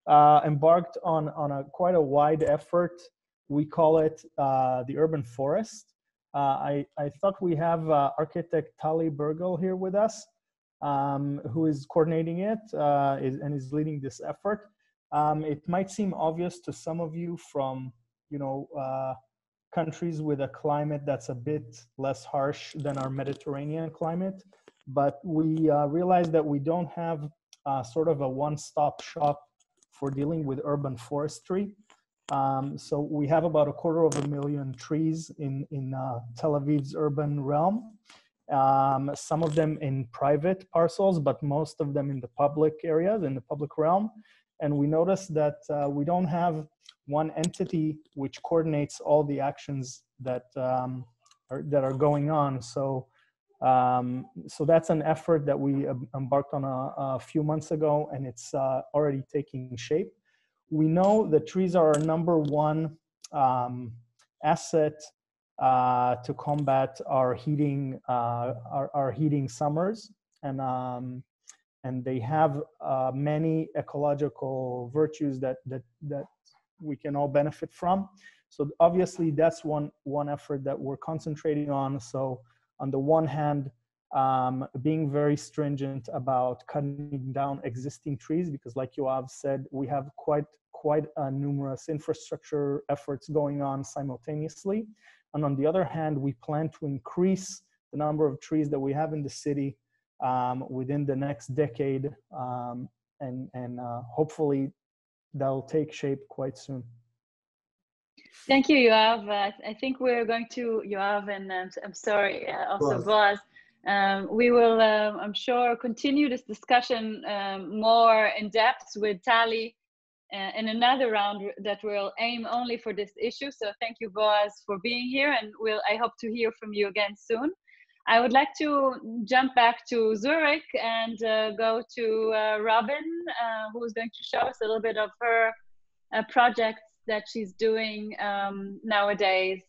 embarked on quite a wide effort. We call it the Urban Forest. I thought we have architect Tali Bergel here with us, who is coordinating it and is leading this effort. It might seem obvious to some of you from, countries with a climate that's a bit less harsh than our Mediterranean climate, but we realize that we don't have sort of a one-stop shop for dealing with urban forestry. So we have about 250,000 trees in Tel Aviv's urban realm. Some of them in private parcels, but most of them in the public areas, in the public realm. And we noticed that we don't have one entity which coordinates all the actions that are going on. So that's an effort that we embarked on a few months ago, and it's already taking shape. We know that trees are our number one asset to combat our heating summers, and they have many ecological virtues that we can all benefit from. So obviously that's one effort that we're concentrating on. So on the one hand, being very stringent about cutting down existing trees, because like Yoav said, we have quite numerous infrastructure efforts going on simultaneously. And on the other hand, we plan to increase the number of trees that we have in the city within the next decade, and hopefully that'll take shape quite soon. Thank you, Yoav. I think we're going to, Yoav, and I'm sorry, also Boaz, We will, I'm sure, continue this discussion more in depth with Tali in another round that will aim only for this issue. So thank you, Boaz, for being here, and I hope to hear from you again soon. I would like to jump back to Zurich and go to Robin, who is going to show us a little bit of her projects that she's doing nowadays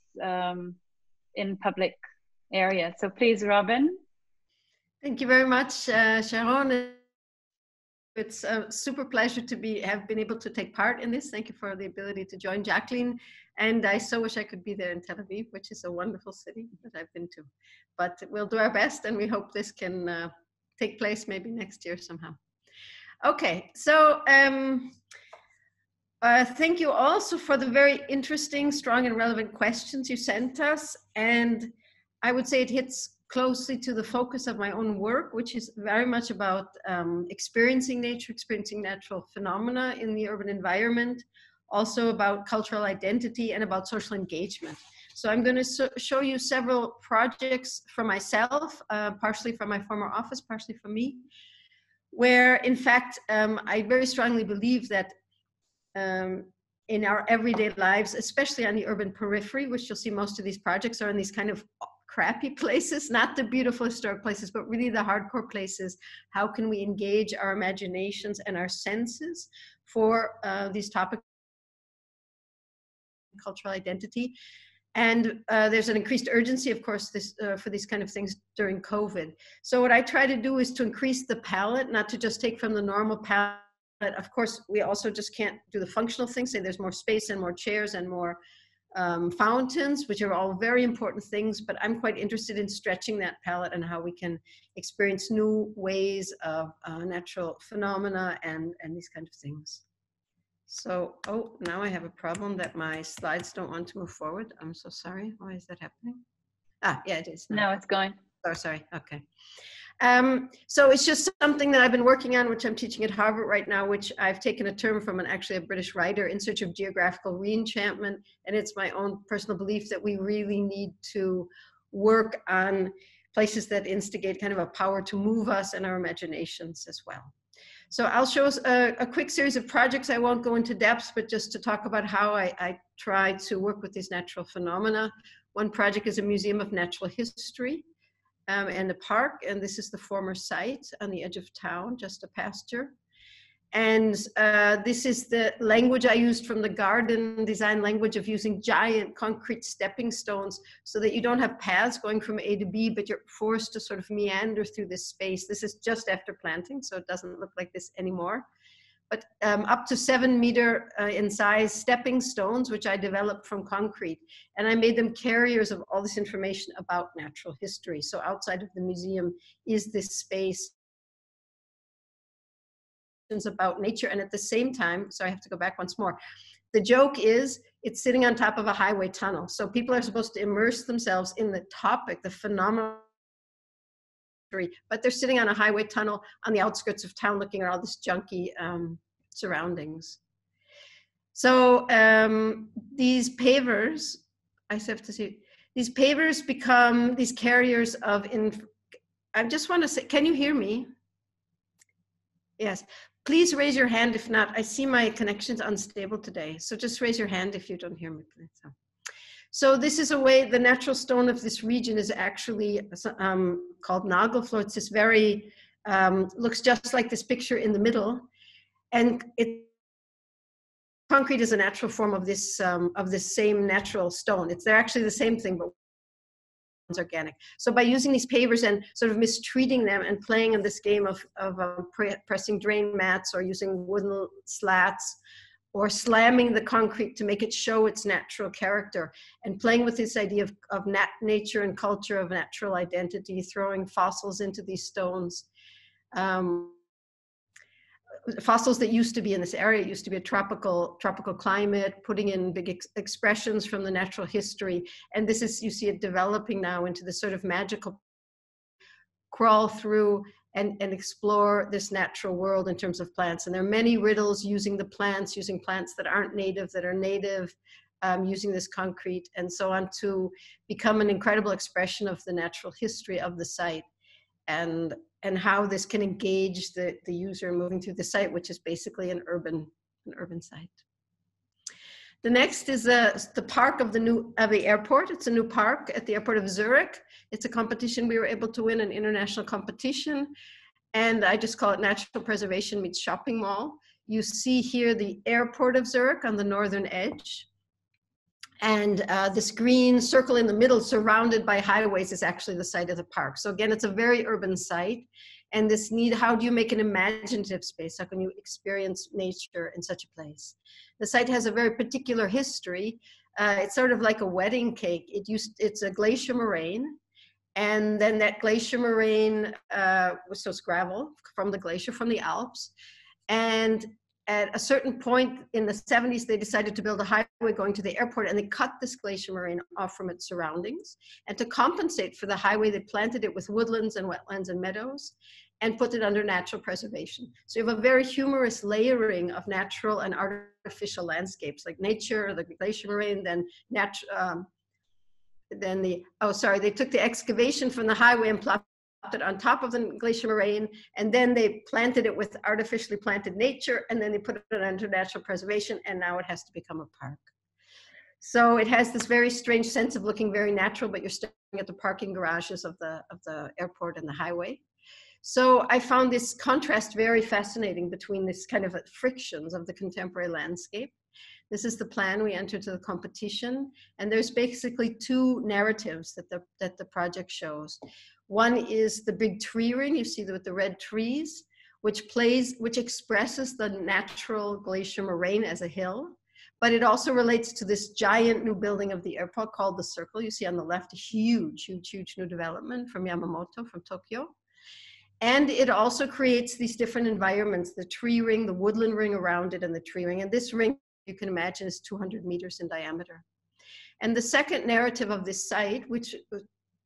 in public areas. So please, Robin. Thank you very much, Sharon. It's a super pleasure to have been able to take part in this. Thank you for the ability to join Jacqueline. And I so wish I could be there in Tel Aviv, which is a wonderful city that I've been to. But we'll do our best, and we hope this can take place maybe next year somehow. Okay, so thank you also for the very interesting, strong, and relevant questions you sent us. And I would say it hits closely to the focus of my own work, which is very much about experiencing nature, experiencing natural phenomena in the urban environment, also about cultural identity and about social engagement. So I'm going to show you several projects from myself, partially from my former office, partially from me, where in fact, I very strongly believe that in our everyday lives, especially on the urban periphery, which you'll see most of these projects are in these kind of crappy places, not the beautiful historic places, but really the hardcore places. How can we engage our imaginations and our senses for these topics, cultural identity? And there's an increased urgency, of course, for these kind of things during COVID. So what I try to do is to increase the palette, not to just take from the normal palette. Of course, we also just can't do the functional things, say there's more space and more chairs and more fountains, which are all very important things, but I'm quite interested in stretching that palette and how we can experience new ways of natural phenomena and these kind of things. So, oh, now I have a problem that my slides don't want to move forward. I'm so sorry. Why is that happening? Ah, yeah, it is. No, it's going. Oh, sorry. Okay. So it's just something that I've been working on, which I'm teaching at Harvard right now, which I've taken a term from actually a British writer, In Search of Geographical Reenchantment. And it's my own personal belief that we really need to work on places that instigate kind of a power to move us and our imaginations as well. So I'll show us a quick series of projects. I won't go into depth, but just to talk about how I try to work with these natural phenomena. One project is a museum of natural history and a park, and this is the former site on the edge of town, just a pasture. And this is the language I used from the garden design language of using giant concrete stepping stones so that you don't have paths going from A to B, but you're forced to sort of meander through this space. This is just after planting, so it doesn't look like this anymore. But up to 7 meter in size stepping stones, which I developed from concrete. And I made them carriers of all this information about natural history. So outside of the museum is this space about nature. And at the same time, so I have to go back once more. The joke is it's sitting on top of a highway tunnel. So people are supposed to immerse themselves in the topic, the phenomenon, but they're sitting on a highway tunnel on the outskirts of town looking at all this junky surroundings. So these pavers, I have to see, these pavers become these carriers of, I just want to say, can you hear me? Yes, please raise your hand. If not, I see my connection's unstable today. So just raise your hand if you don't hear me, please. So this is a way, the natural stone of this region is actually called nagelfluor. It's this very, looks just like this picture in the middle. And concrete is a natural form of this same natural stone. They're actually the same thing, but it's organic. So by using these pavers and sort of mistreating them and playing in this game of pressing drain mats or using wooden slats, or slamming the concrete to make it show its natural character, and playing with this idea of nature and culture, of natural identity, throwing fossils into these stones. Fossils that used to be in this area, it used to be a tropical climate, putting in big expressions from the natural history. And this is, you see it developing now into this sort of magical crawl through and explore this natural world in terms of plants. And there are many riddles using the plants, using plants that aren't native, that are native, using this concrete and so on to become an incredible expression of the natural history of the site. and how this can engage the user moving through the site, which is basically an urban site. The next is the park of the airport. It's a new park at the airport of Zurich. It's a competition. We were able to win an international competition, and I just call it natural preservation meets shopping mall. You see here the airport of Zurich on the northern edge. And this green circle in the middle surrounded by highways is actually the site of the park. So again, it's a very urban site. And this need, how do you make an imaginative space? How can you experience nature in such a place? The site has a very particular history. It's sort of like a wedding cake. It's a glacier moraine. And then that glacier moraine, so it's gravel from the glacier, from the Alps. And at a certain point in the 70s, they decided to build a highway going to the airport, and they cut this glacier moraine off from its surroundings. And to compensate for the highway, they planted it with woodlands and wetlands and meadows and put it under natural preservation. So you have a very humorous layering of natural and artificial landscapes, like nature, the glacier moraine, then they took the excavation from the highway and plopped it on top of the glacier moraine, and then they planted it with artificially planted nature, and then they put it under natural preservation, and now it has to become a park. So it has this very strange sense of looking very natural, but you're staring at the parking garages of the airport and the highway. So I found this contrast very fascinating between this kind of frictions of the contemporary landscape. This is the plan we entered to the competition, and there's basically two narratives that the project shows. One is the big tree ring, you see with the red trees, which expresses the natural glacier moraine as a hill, but it also relates to this giant new building of the airport called the Circle. You see on the left, a huge new development from Yamamoto, from Tokyo. And it also creates these different environments, the tree ring, the woodland ring around it, and the tree ring. And this ring, you can imagine, is 200 meters in diameter. And the second narrative of this site, which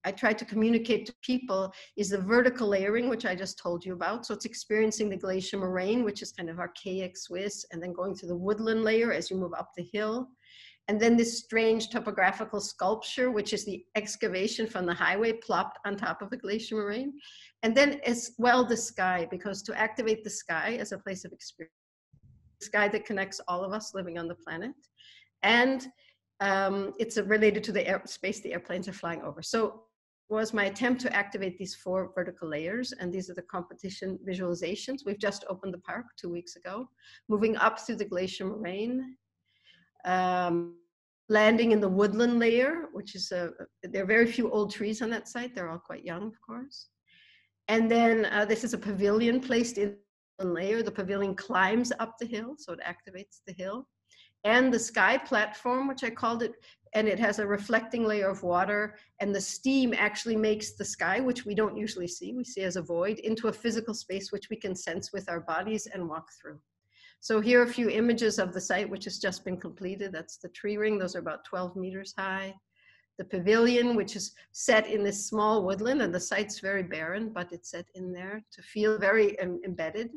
I tried to communicate to people, is the vertical layering, which I just told you about. So it's experiencing the glacier moraine, which is kind of archaic Swiss, and then going through the woodland layer as you move up the hill. And then this strange topographical sculpture, which is the excavation from the highway plopped on top of the glacier moraine. And then as well the sky, because to activate the sky as a place of experience, the sky that connects all of us living on the planet. And it's related to the airspace the airplanes are flying over. So was my attempt to activate these 4 vertical layers, and these are the competition visualizations. We've just opened the park 2 weeks ago, moving up through the glacier moraine, landing in the woodland layer, which is there are very few old trees on that site. They're all quite young, of course. And then this is a pavilion placed in the layer. The pavilion climbs up the hill, so it activates the hill. And the sky platform, which I called it, and it has a reflecting layer of water, and the steam actually makes the sky, which we don't usually see, we see as a void, into a physical space which we can sense with our bodies and walk through. So here are a few images of the site, which has just been completed. That's the tree ring. Those are about 12 meters high. The pavilion, which is set in this small woodland, and the site's very barren, but it's set in there to feel very embedded.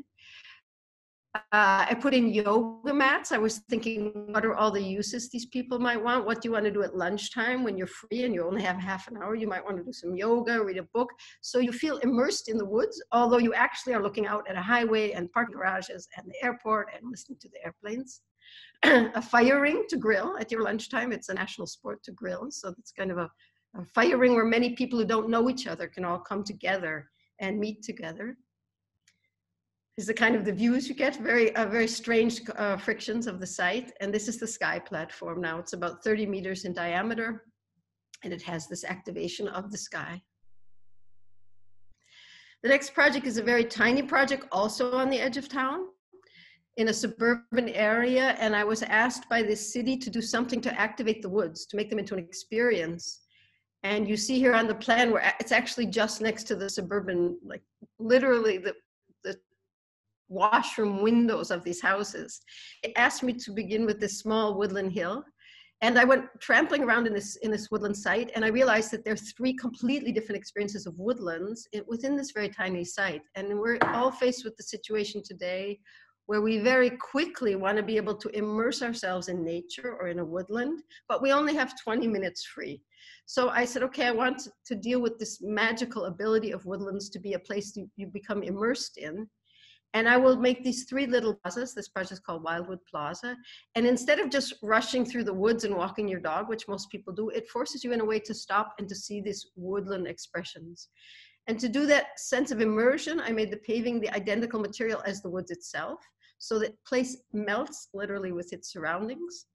I put in yoga mats. I was thinking, what are all the uses these people might want? What do you want to do at lunchtime when you're free and you only have half an hour? You might want to do some yoga, read a book. So you feel immersed in the woods, although you actually are looking out at a highway and parking garages and the airport and listening to the airplanes. A fire ring to grill at your lunchtime. It's a national sport to grill. So it's kind of a fire ring where many people who don't know each other can all come together and meet together. This is the kind of the views you get, very strange frictions of the site. And this is the sky platform now. It's about 30 meters in diameter, and it has this activation of the sky. The next project is a very tiny project, also on the edge of town, in a suburban area. And I was asked by this city to do something to activate the woods, to make them into an experience. And you see here on the plan where it's actually just next to the suburban, like literally the washroom windows of these houses. It asked me to begin with this small woodland hill. And I went trampling around in this woodland site, and I realized that there are 3 completely different experiences of woodlands within this very tiny site. And we're all faced with the situation today where we very quickly want to be able to immerse ourselves in nature or in a woodland, but we only have 20 minutes free. So I said, okay, I want to deal with this magical ability of woodlands to be a place you become immersed in. And I will make these 3 little plazas. This project is called Wildwood Plaza. And instead of just rushing through the woods and walking your dog, which most people do, it forces you in a way to stop and to see these woodland expressions. And to do that sense of immersion, I made the paving the identical material as the woods itself. So that place melts literally with its surroundings.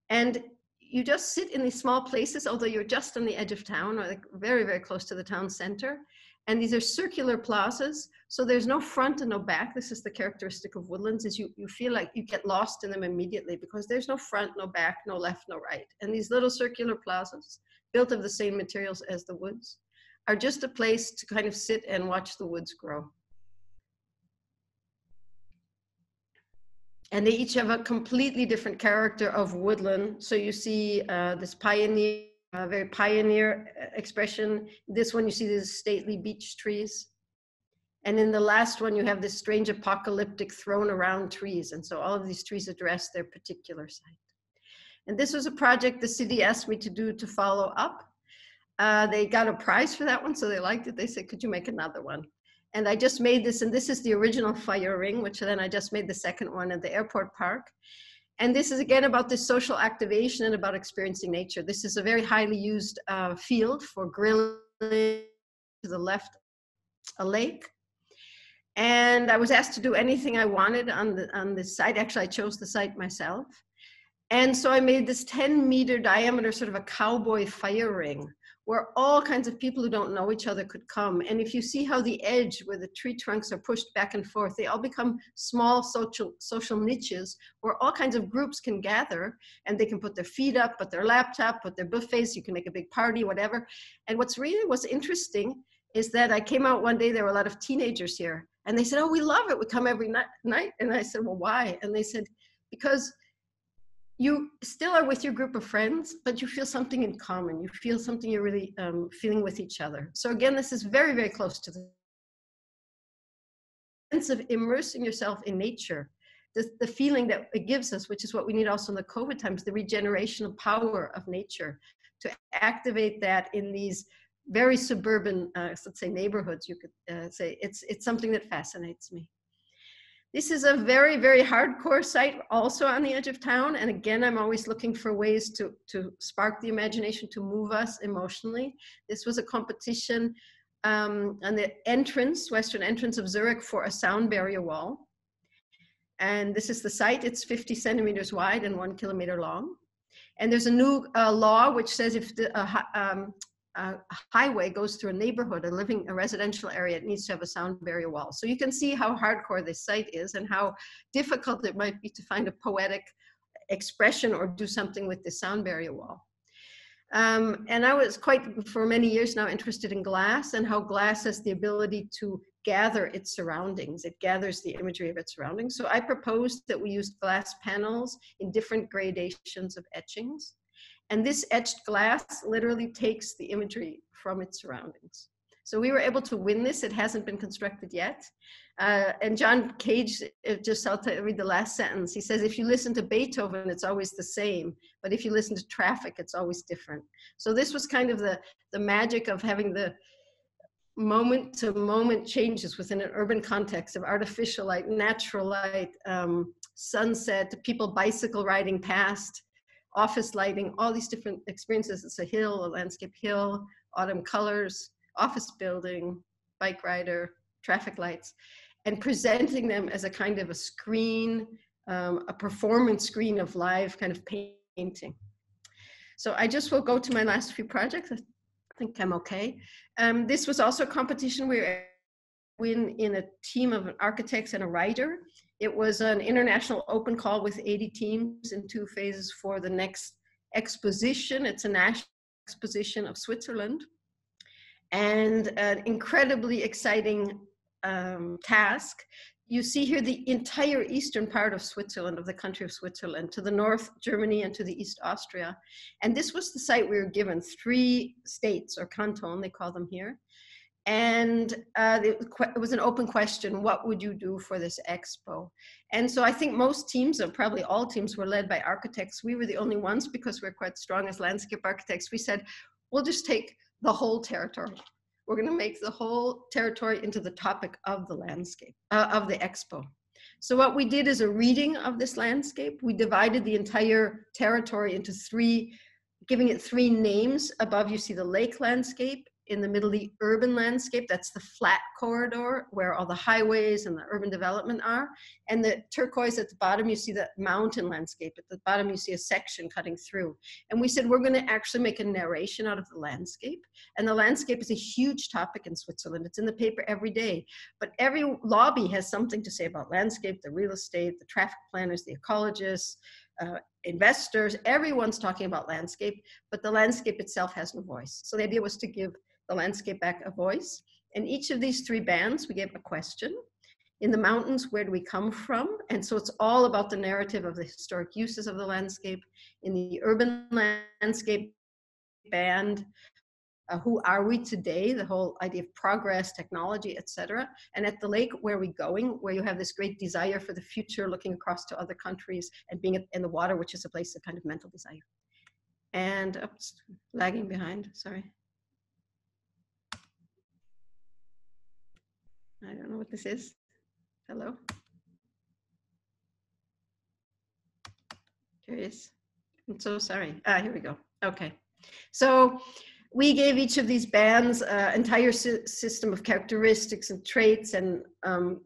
And you just sit in these small places, although you're just on the edge of town, or like very, very close to the town center. And these are circular plazas, so there's no front and no back. This is the characteristic of woodlands, is you feel like you get lost in them immediately because there's no front, no back, no left, no right. And these little circular plazas, built of the same materials as the woods, are just a place to kind of sit and watch the woods grow. And they each have a completely different character of woodland. So you see this pioneer, very pioneer expression. This one, you see these stately beech trees. And in the last one, you have this strange apocalyptic thrown around trees. And so all of these trees address their particular site. And this was a project the city asked me to do to follow up. They got a prize for that one, so they liked it. They said, could you make another one? And I just made this, and this is the original fire ring, which then I just made the second one at the airport park. And this is again about this social activation and about experiencing nature. This is a very highly used field for grilling. To the left, a lake. And I was asked to do anything I wanted on this site. Actually, I chose the site myself. And so I made this 10-meter diameter, sort of a cowboy fire ring, where all kinds of people who don't know each other could come. And if you see how the edge where the tree trunks are pushed back and forth, they all become small social niches where all kinds of groups can gather, and they can put their feet up, put their laptop, put their buffets, you can make a big party, whatever. And what's interesting is that I came out one day, there were a lot of teenagers here, and they said, oh, we love it, we come every night. And I said, well, why? And they said, because you still are with your group of friends, but you feel something in common. You feel something you're really feeling with each other. So again, this is very, very close to the sense of immersing yourself in nature, the feeling that it gives us, which is what we need also in the COVID times, the regenerational power of nature, to activate that in these very suburban, let's say neighborhoods, you could say. It's something that fascinates me. This is a very, very hardcore site, also on the edge of town. And again, I'm always looking for ways to spark the imagination, to move us emotionally. This was a competition on the entrance, western entrance of Zurich, for a sound barrier wall. And this is the site. It's 50 centimeters wide and 1 kilometer long. And there's a new law which says if a highway goes through a neighborhood, a residential area, it needs to have a sound barrier wall. So you can see how hardcore this site is and how difficult it might be to find a poetic expression or do something with the sound barrier wall. And I was quite, for many years now, interested in glass and how glass has the ability to gather its surroundings. It gathers the imagery of its surroundings. So I proposed that we used glass panels in different gradations of etchings. And this etched glass literally takes the imagery from its surroundings. So we were able to win this. It hasn't been constructed yet. And John Cage, I'll read the last sentence. He says, if you listen to Beethoven, it's always the same. But if you listen to traffic, it's always different. So this was kind of the magic of having the moment-to-moment changes within an urban context of artificial light, natural light, sunset, people bicycle riding past, office lighting, all these different experiences. It's a hill, a landscape hill, autumn colors, office building, bike rider, traffic lights, and presenting them as a kind of a screen, a performance screen of live kind of painting. So I just will go to my last few projects. I think I'm okay. This was also a competition where we were in a team of architects and a writer. It was an international open call with 80 teams in 2 phases for the next exposition. It's a national exposition of Switzerland. And an incredibly exciting task. You see here the entire eastern part of Switzerland, of the country of Switzerland, to the north, Germany, and to the east, Austria. And this was the site we were given, 3 states, or canton, they call them here. And it was an open question: what would you do for this expo? And so I think most teams, or probably all teams, were led by architects. We were the only ones, because we're quite strong as landscape architects. We said, we'll just take the whole territory. We're going to make the whole territory into the topic of the landscape, of the expo. So what we did is a reading of this landscape. We divided the entire territory into three, giving it three names. Above you see the lake landscape. In the middle, the urban landscape. That's the flat corridor where all the highways and the urban development are. And the turquoise at the bottom, you see the mountain landscape. At the bottom, you see a section cutting through. And we said, we're going to actually make a narration out of the landscape. And the landscape is a huge topic in Switzerland. It's in the paper every day. But every lobby has something to say about landscape, the real estate, the traffic planners, the ecologists, investors. Everyone's talking about landscape, but the landscape itself has no voice. So the idea was to give the landscape back a voice. And each of these three bands, we gave a question. In the mountains, where do we come from? And so it's all about the narrative of the historic uses of the landscape. In the urban landscape band, who are we today? The whole idea of progress, technology, etc. And at the lake, where are we going? Where you have this great desire for the future, looking across to other countries, and being in the water, which is a place of kind of mental desire. And oops, lagging behind, sorry. I don't know what this is. Hello? Curious. I'm so sorry. Here we go. Okay. So we gave each of these bands an entire system of characteristics and traits and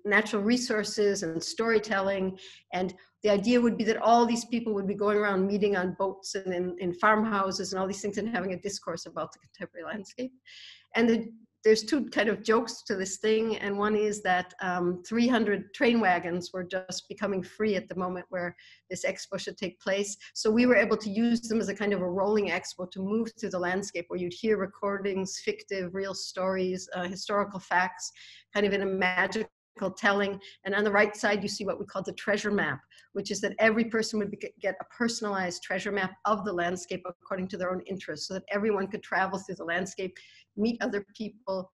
natural resources and storytelling. And the idea would be that all these people would be going around meeting on boats and in farmhouses and all these things and having a discourse about the contemporary landscape. And there's two kind of jokes to this thing, and one is that 300 train wagons were just becoming free at the moment where this expo should take place. So we were able to use them as a kind of a rolling expo to move through the landscape, where you'd hear recordings, fictive, real stories, historical facts, kind of in a magical telling. And on the right side, you see what we call the treasure map, which is that every person would get a personalized treasure map of the landscape according to their own interests, so that everyone could travel through the landscape, meet other people,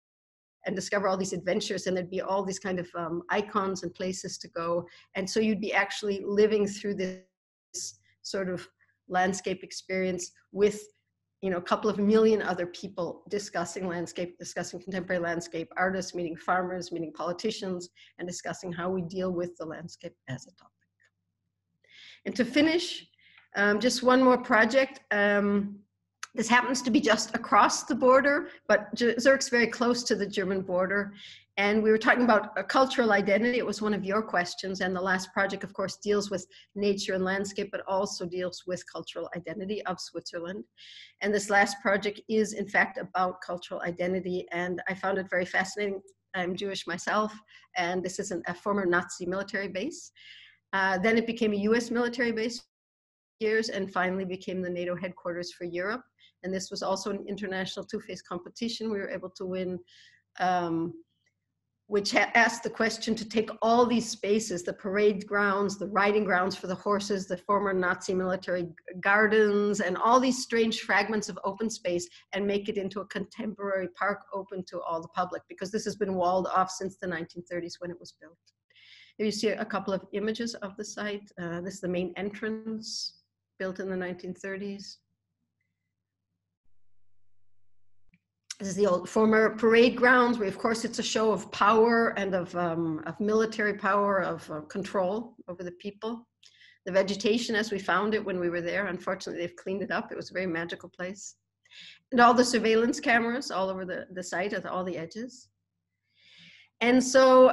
and discover all these adventures. And there'd be all these kind of icons and places to go. And so you'd be actually living through this sort of landscape experience with, you know, a couple of million other people discussing landscape, discussing contemporary landscape, artists meeting farmers, meeting politicians, and discussing how we deal with the landscape as a topic. And to finish, just one more project. This happens to be just across the border, but Zurich's very close to the German border. And we were talking about a cultural identity. It was one of your questions. And the last project, of course, deals with nature and landscape, but also deals with cultural identity of Switzerland. And this last project is, in fact, about cultural identity. And I found it very fascinating. I'm Jewish myself, and this is a former Nazi military base. Then it became a US military base years, and finally became the NATO headquarters for Europe. And this was also an international two-phase competition we were able to win, which asked the question to take all these spaces, the parade grounds, the riding grounds for the horses, the former Nazi military gardens, and all these strange fragments of open space, and make it into a contemporary park open to all the public, because this has been walled off since the 1930s when it was built. Here you see a couple of images of the site. This is the main entrance, built in the 1930s. This is the old former parade grounds, where of course it's a show of power and of military power, of control over the people. The vegetation as we found it when we were there, unfortunately they've cleaned it up. It was a very magical place. And all the surveillance cameras all over the site at all the edges. And so,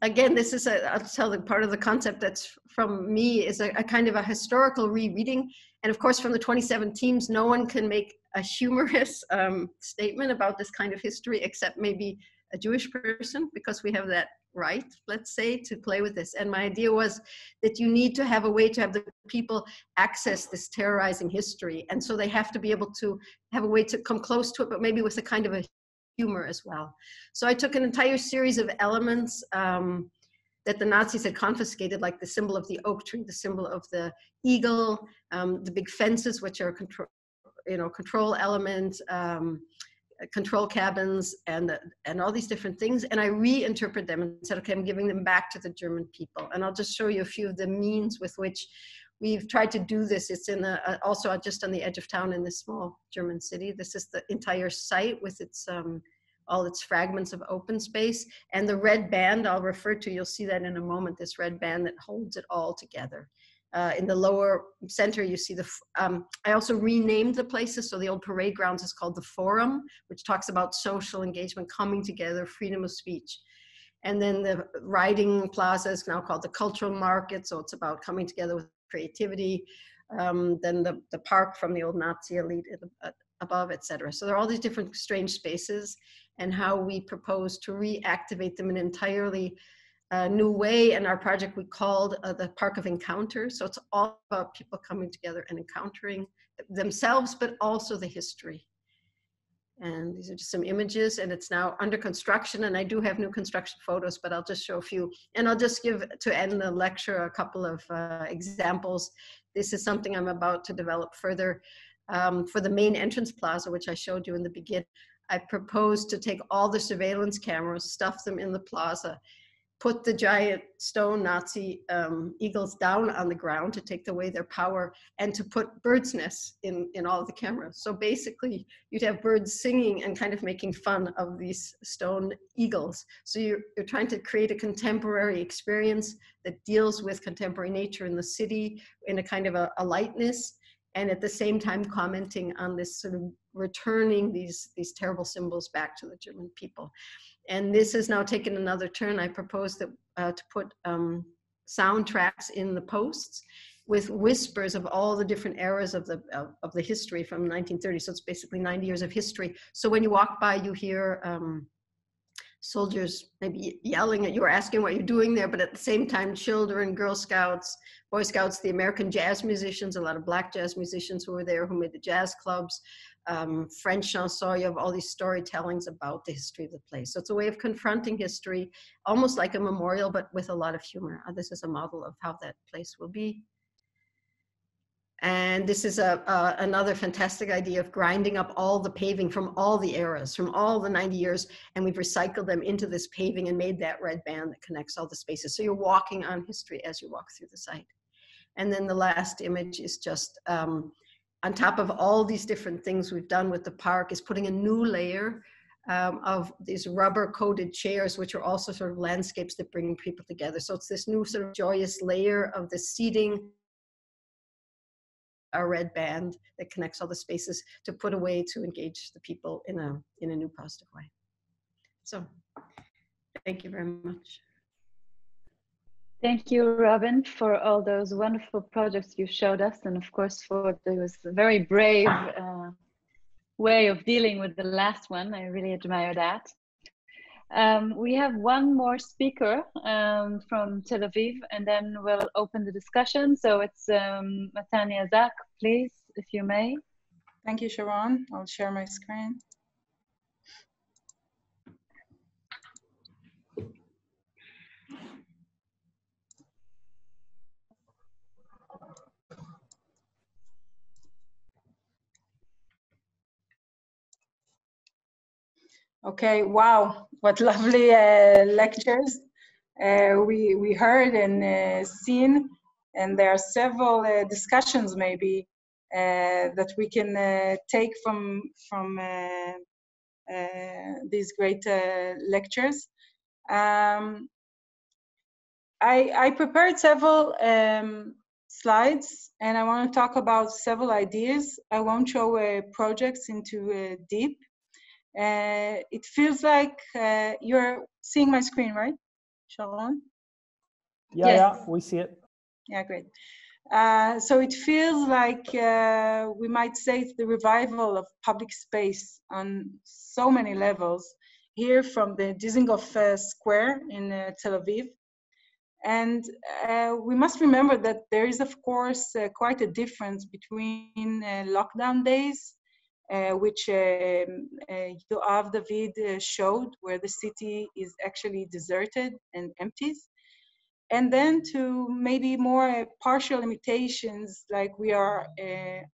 again, this is I'll tell the part of the concept that's from me is a kind of a historical rereading. And of course, from the 27 teams, no one can make a humorous statement about this kind of history, except maybe a Jewish person, because we have that right, let's say, to play with this. And my idea was that you need to have a way to have the people access this terrorizing history. And so they have to be able to have a way to come close to it, but maybe with a kind of a humor as well. So I took an entire series of elements that the Nazis had confiscated, like the symbol of the oak tree, the symbol of the eagle, the big fences, which are control element, control cabins and all these different things. And I reinterpret them and said, okay, I'm giving them back to the German people. And I'll just show you a few of the means with which we've tried to do this. It's in also just on the edge of town in this small German city. This is the entire site with its all its fragments of open space. And the red band I'll refer to, you'll see that in a moment, this red band that holds it all together. In the lower center, you see I also renamed the places. So the old parade grounds is called the Forum, which talks about social engagement, coming together, freedom of speech. And then the riding plaza is now called the Cultural Market. So it's about coming together with creativity. Then the park from the old Nazi elite above, etc. So there are all these different strange spaces, and how we propose to reactivate them in an entirely new way. And our project we called the Park of Encounters. So it's all about people coming together and encountering themselves, but also the history. And these are just some images, and it's now under construction. And I do have new construction photos, but I'll just show a few. And I'll just give, to end the lecture, a couple of examples. This is something I'm about to develop further. For the main entrance plaza, which I showed you in the beginning, I proposed to take all the surveillance cameras, stuff them in the plaza, put the giant stone Nazi eagles down on the ground to take away their power, and to put birds' nests in all of the cameras. So basically, you'd have birds singing and kind of making fun of these stone eagles. So you're trying to create a contemporary experience that deals with contemporary nature in the city in a kind of a lightness, and at the same time commenting on this sort of returning these terrible symbols back to the German people. And this has now taken another turn. I propose that to put soundtracks in the posts with whispers of all the different eras of the history from 1930. So it's basically 90 years of history. So when you walk by, you hear soldiers maybe yelling at you or asking what you're doing there, but at the same time, children, Girl Scouts, Boy Scouts, the American jazz musicians, a lot of black jazz musicians who were there, who made the jazz clubs, French chanson. You have all these storytellings about the history of the place. So it's a way of confronting history, almost like a memorial, but with a lot of humor. This is a model of how that place will be. And this is another fantastic idea of grinding up all the paving from all the eras, from all the 90 years, and we've recycled them into this paving and made that red band that connects all the spaces. So you're walking on history as you walk through the site. And then the last image is just on top of all these different things we've done with the park, is putting a new layer of these rubber-coated chairs, which are also sort of landscapes that bring people together. So it's this new sort of joyous layer of the seating, a red band that connects all the spaces, to put a way to engage the people in a new positive way. So thank you very much. Thank you, Robin, for all those wonderful projects you showed us, and of course for this very brave way of dealing with the last one. I really admire that. We have one more speaker from Tel Aviv, and then we'll open the discussion. So it's Matania Zak, please, if you may. Thank you, Sharon. I'll share my screen. Okay, wow, what lovely lectures we heard and seen, and there are several discussions maybe that we can take from these great lectures. I prepared several slides, and I want to talk about several ideas. I won't show projects into deep. It feels like you're seeing my screen, right, Sharon? Yeah, yes. Yeah, we see it. Yeah, great. So it feels like we might say it's the revival of public space on so many levels, here from the Dizengoff Square in Tel Aviv. And we must remember that there is, of course, quite a difference between lockdown days, which Yoav David showed, where the city is actually deserted and empties, and then to maybe more partial limitations, like we are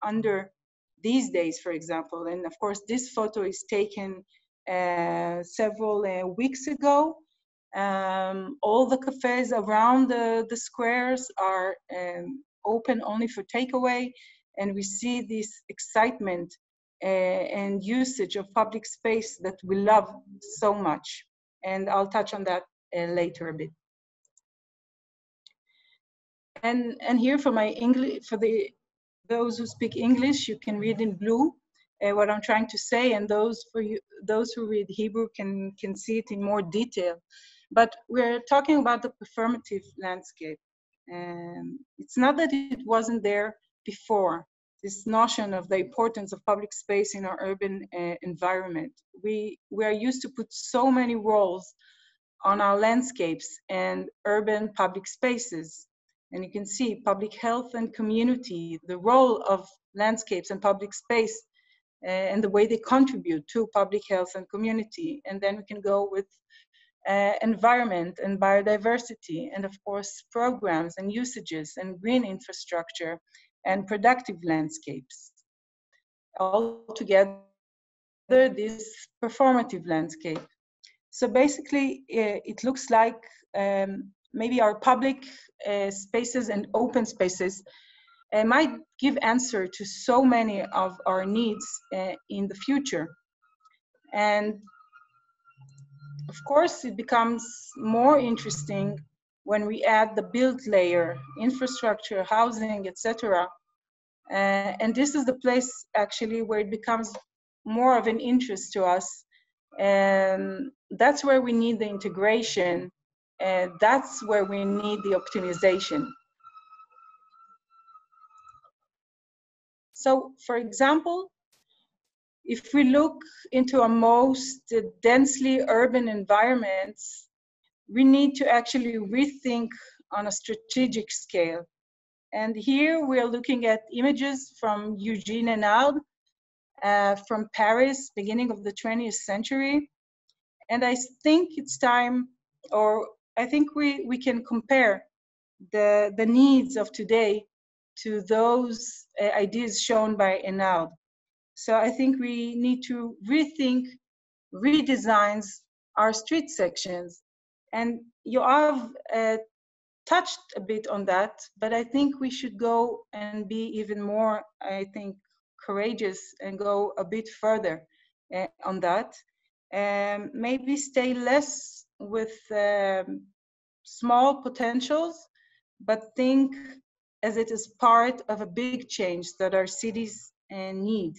under these days, for example. And of course, this photo is taken several weeks ago. All the cafes around the squares are open only for takeaway, and we see this excitement and usage of public space that we love so much. And I'll touch on that later a bit. And here for my English, for those who speak English, you can read in blue what I'm trying to say, and those who read Hebrew can see it in more detail. But we're talking about the performative landscape. It's not that it wasn't there before, this notion of the importance of public space in our urban environment. We are used to put so many roles on our landscapes and urban public spaces. And you can see public health and community, the role of landscapes and public space and the way they contribute to public health and community. And then we can go with environment and biodiversity, and of course, programs and usages and green infrastructure and productive landscapes. All together, this performative landscape. So basically, it looks like maybe our public spaces and open spaces might give answer to so many of our needs in the future. And of course, it becomes more interesting when we add the built layer, infrastructure, housing, etc. And this is the place actually where it becomes more of an interest to us. And that's where we need the integration. And that's where we need the optimization. So, for example, if we look into our most densely urban environments, we need to actually rethink on a strategic scale. And here we are looking at images from Eugene Enard from Paris, beginning of the 20th century. And I think it's time, or I think we can compare the needs of today to those ideas shown by Enard. So I think we need to rethink, redesigns our street sections. And Yoav touched a bit on that, but I think we should go and be even more, I think, courageous and go a bit further on that. Maybe stay less with small potentials, but think as it is part of a big change that our cities need.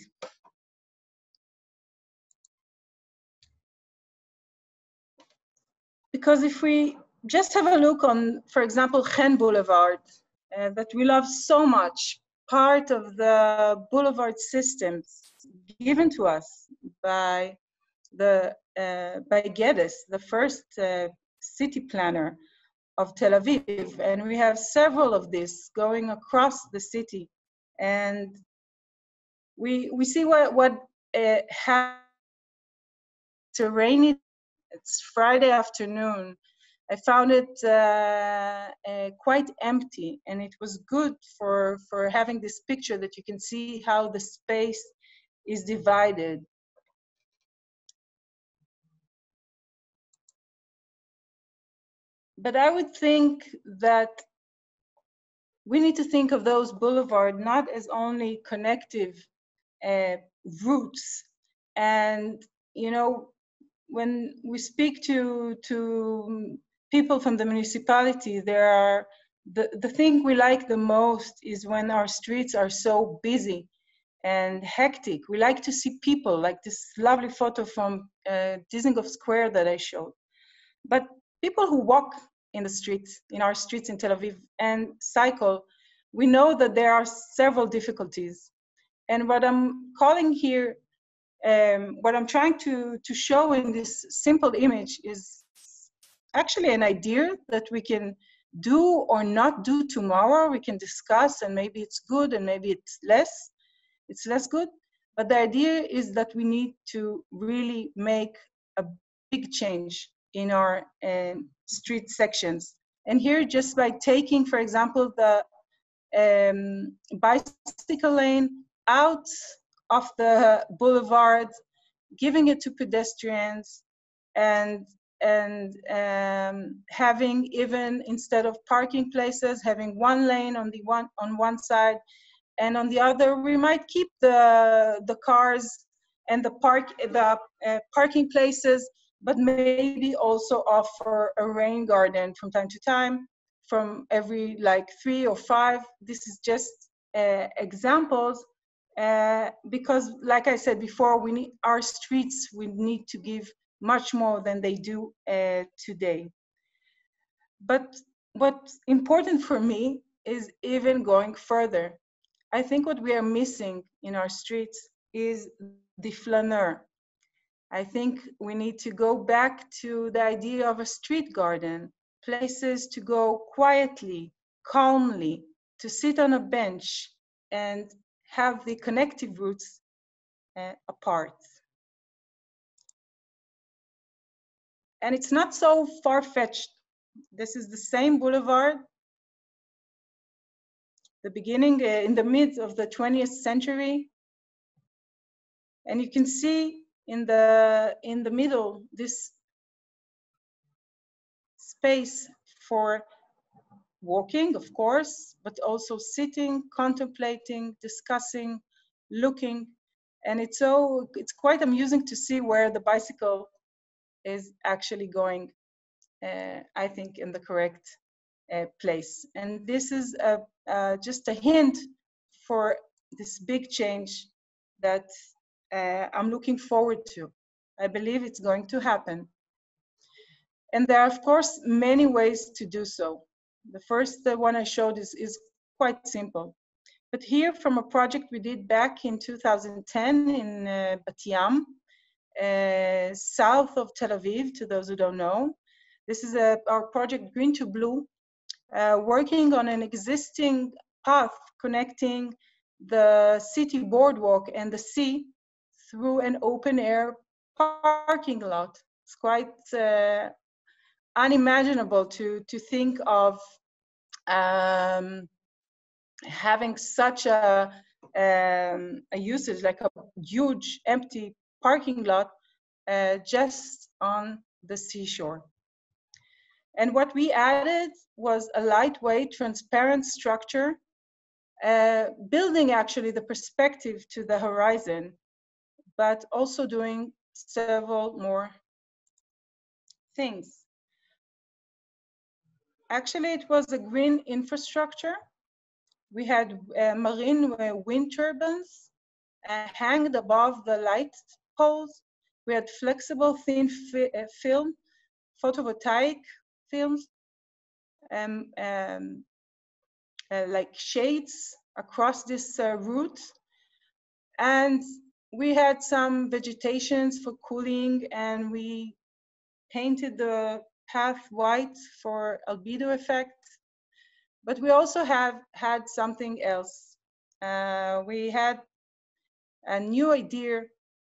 Because if we just have a look on, for example, Chen Boulevard, that we love so much, part of the boulevard systems given to us by Geddes, the first city planner of Tel Aviv, and we have several of these going across the city, and we see what happened. It's a rainy, it's Friday afternoon. I found it quite empty, and it was good for having this picture that you can see how the space is divided. But I would think that we need to think of those boulevards not as only connective routes. And, you know, when we speak to people from the municipality, there are, the thing we like the most is when our streets are so busy and hectic. We like to see people, like this lovely photo from Dizengoff Square that I showed. But people who walk in the streets, in our streets in Tel Aviv, and cycle, we know that there are several difficulties. And what I'm calling here, what I'm trying to show in this simple image is actually an idea that we can do or not do tomorrow. We can discuss, and maybe it's good and maybe it's less good. But the idea is that we need to really make a big change in our street sections. And here, just by taking, for example, the bicycle lane out of the boulevard, giving it to pedestrians, and having, even instead of parking places, having one lane on one side, and on the other we might keep the cars and the parking places, but maybe also offer a rain garden from time to time, from every like 3 or 5. This is just examples, because like I said before, we need our streets, we need to give much more than they do today. But what's important for me is even going further. I think what we are missing in our streets is the flaneur. I think we need to go back to the idea of a street garden, places to go quietly, calmly, to sit on a bench and have the connective routes apart. And it's not so far-fetched. This is the same boulevard, the beginning in the mid of the 20th century. And you can see in the middle, this space for walking, of course, but also sitting, contemplating, discussing, looking. And it's quite amusing to see where the bicycle is actually going, I think, in the correct place. And this is just a hint for this big change that I'm looking forward to. I believe it's going to happen. And there are, of course, many ways to do so. The first one I showed is quite simple. But here, from a project we did back in 2010 in Bat Yam, south of Tel Aviv, to those who don't know. This is our project Green to Blue, working on an existing path connecting the city boardwalk and the sea through an open air parking lot. It's quite unimaginable to think of having such a usage, like a huge empty parking lot just on the seashore. And what we added was a lightweight, transparent structure, building actually the perspective to the horizon, but also doing several more things. Actually, it was a green infrastructure. We had marine wind turbines hanged above the light poles. We had flexible thin film, photovoltaic films, like shades across this route. And we had some vegetations for cooling, and we painted the path white for albedo effect. But we also had something else. We had a new idea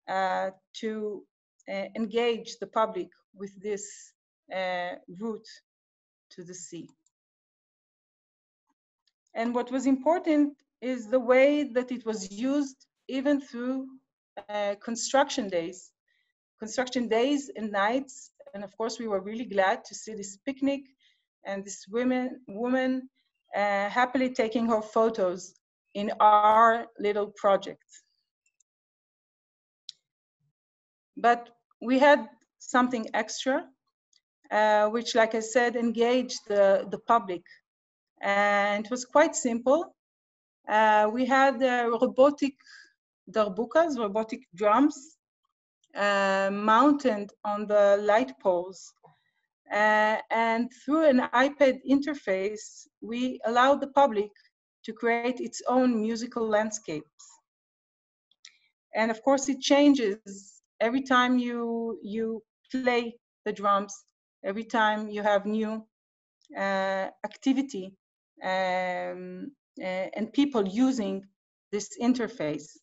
to engage the public with this route to the sea. And what was important is the way that it was used even through construction days and nights. And of course, we were really glad to see this picnic and this woman happily taking her photos in our little project. But we had something extra, which, like I said, engaged the public. And it was quite simple. We had robotic darbukas, robotic drums, mounted on the light poles. And through an iPad interface, we allowed the public to create its own musical landscapes. And of course, it changes every time you play the drums, every time you have new activity and people using this interface.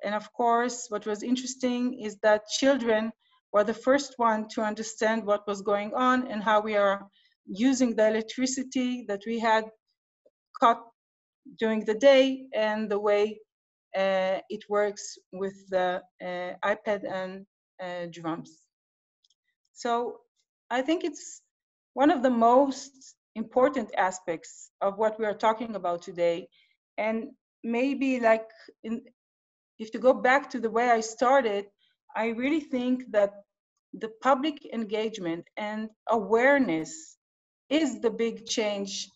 And of course, what was interesting is that children were the first one to understand what was going on and how we are using the electricity that we had caught during the day and the way it works with the iPad and drums. So I think it's one of the most important aspects of what we are talking about today. And maybe like, if to go back to the way I started, I really think that the public engagement and awareness is the big change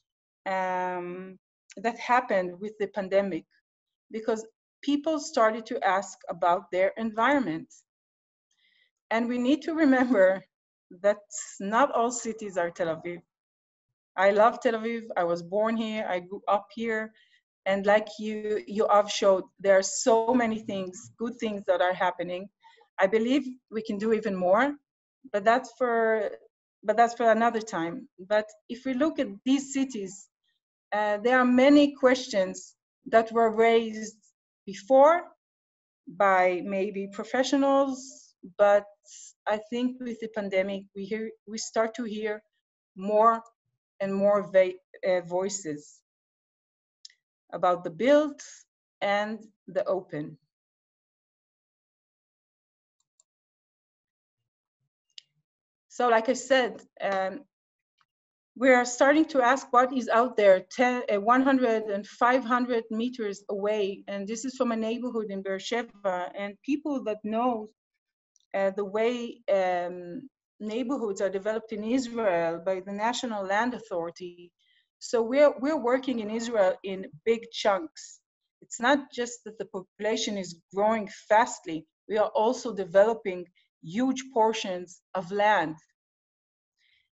that happened with the pandemic, because people started to ask about their environment. And we need to remember that not all cities are Tel Aviv. I love Tel Aviv. I was born here. I grew up here. And like you have showed, there are so many things, good things that are happening. I believe we can do even more, but that's for another time. But if we look at these cities, there are many questions that were raised before by maybe professionals, but I think with the pandemic, we start to hear more and more voices about the built and the open. So like I said, we are starting to ask what is out there 100 and 500 meters away. And this is from a neighborhood in Beersheba, and people that know the way neighborhoods are developed in Israel by the National Land Authority. So we're working in Israel in big chunks. It's not just that the population is growing fastly, we are also developing huge portions of land.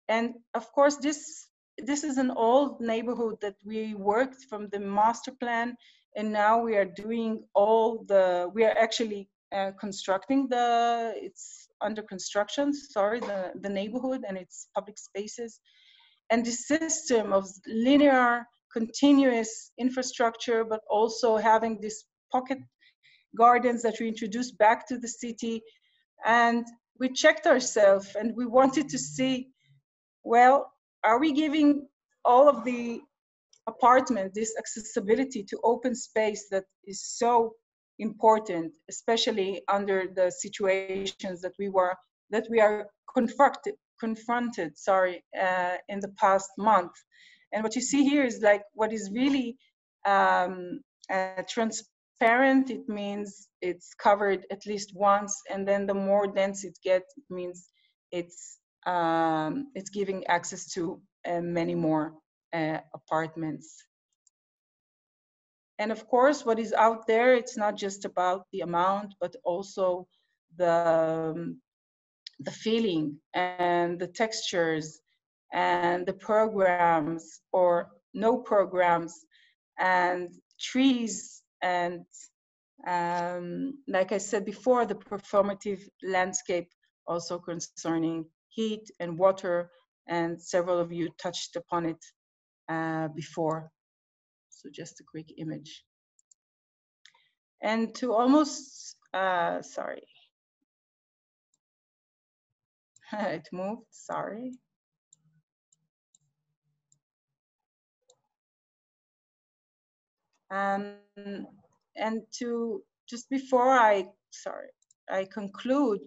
And of course, this is an old neighborhood that we worked from the master plan, and now we are doing we are actually constructing it's under construction, the neighborhood and its public spaces. And the system of linear, continuous infrastructure, but also having these pocket gardens that we introduced back to the city. And we checked ourselves and we wanted to see, well, are we giving all of the apartments this accessibility to open space that is so important, especially under the situations that we are confronted in the past month. And what you see here is like what is really transparent. It means it's covered at least once, and then the more dense it gets, it means it's giving access to many more apartments. And of course, what is out there, it's not just about the amount, but also the feeling and the textures and the programs or no programs and trees and like I said before, the performative landscape also concerning heat and water, and several of you touched upon it before. So just a quick image. And to almost, sorry. It moved, sorry. And to, just before I conclude,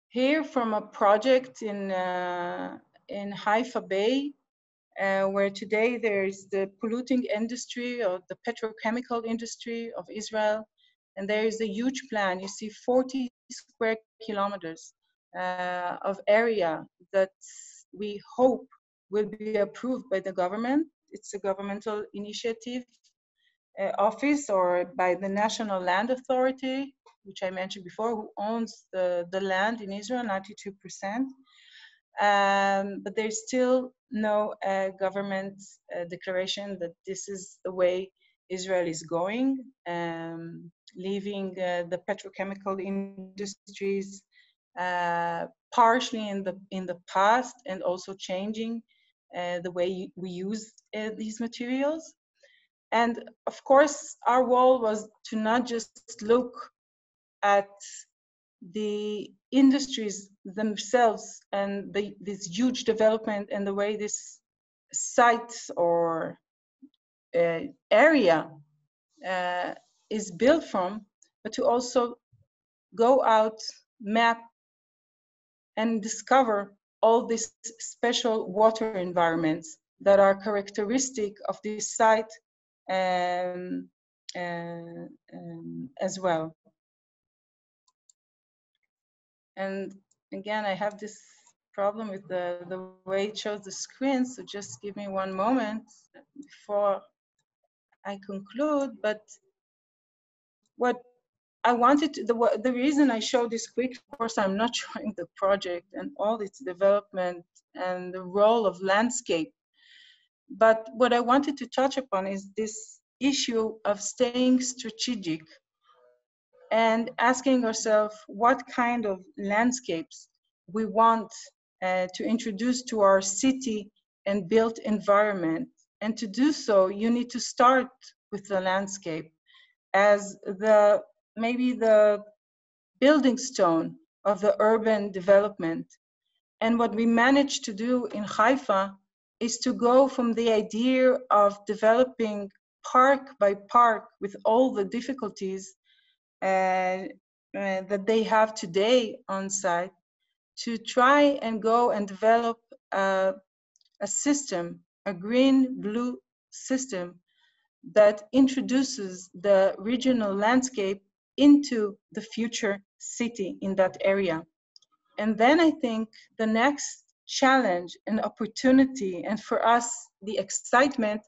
here from a project in Haifa Bay, where today there's the polluting industry or the petrochemical industry of Israel, and there is a huge plan. You see 40 square kilometers of area that we hope will be approved by the government. It's a governmental initiative office or by the National Land Authority, which I mentioned before, who owns the land in Israel, 92%. But there's still no government declaration that this is the way Israel is going, leaving the petrochemical industries partially in the past, and also changing the way we use these materials. And of course, our goal was to not just look at the industries themselves and this huge development and the way this sites or area is built from, but to also go out, map, and discover all these special water environments that are characteristic of this site as well. And again, I have this problem with the way it shows the screen, so just give me one moment before I conclude. But what I wanted to, the reason I show this quick, of course, I'm not showing the project and all its development and the role of landscape. But what I wanted to touch upon is this issue of staying strategic and asking ourselves what kind of landscapes we want to introduce to our city and built environment. And to do so, you need to start with the landscape as maybe the building stone of the urban development. And what we managed to do in Haifa is to go from the idea of developing park by park with all the difficulties that they have today on site, to try and go and develop a system, a green-blue system that introduces the regional landscape into the future city in that area. And then I think the next challenge and opportunity, and for us, the excitement,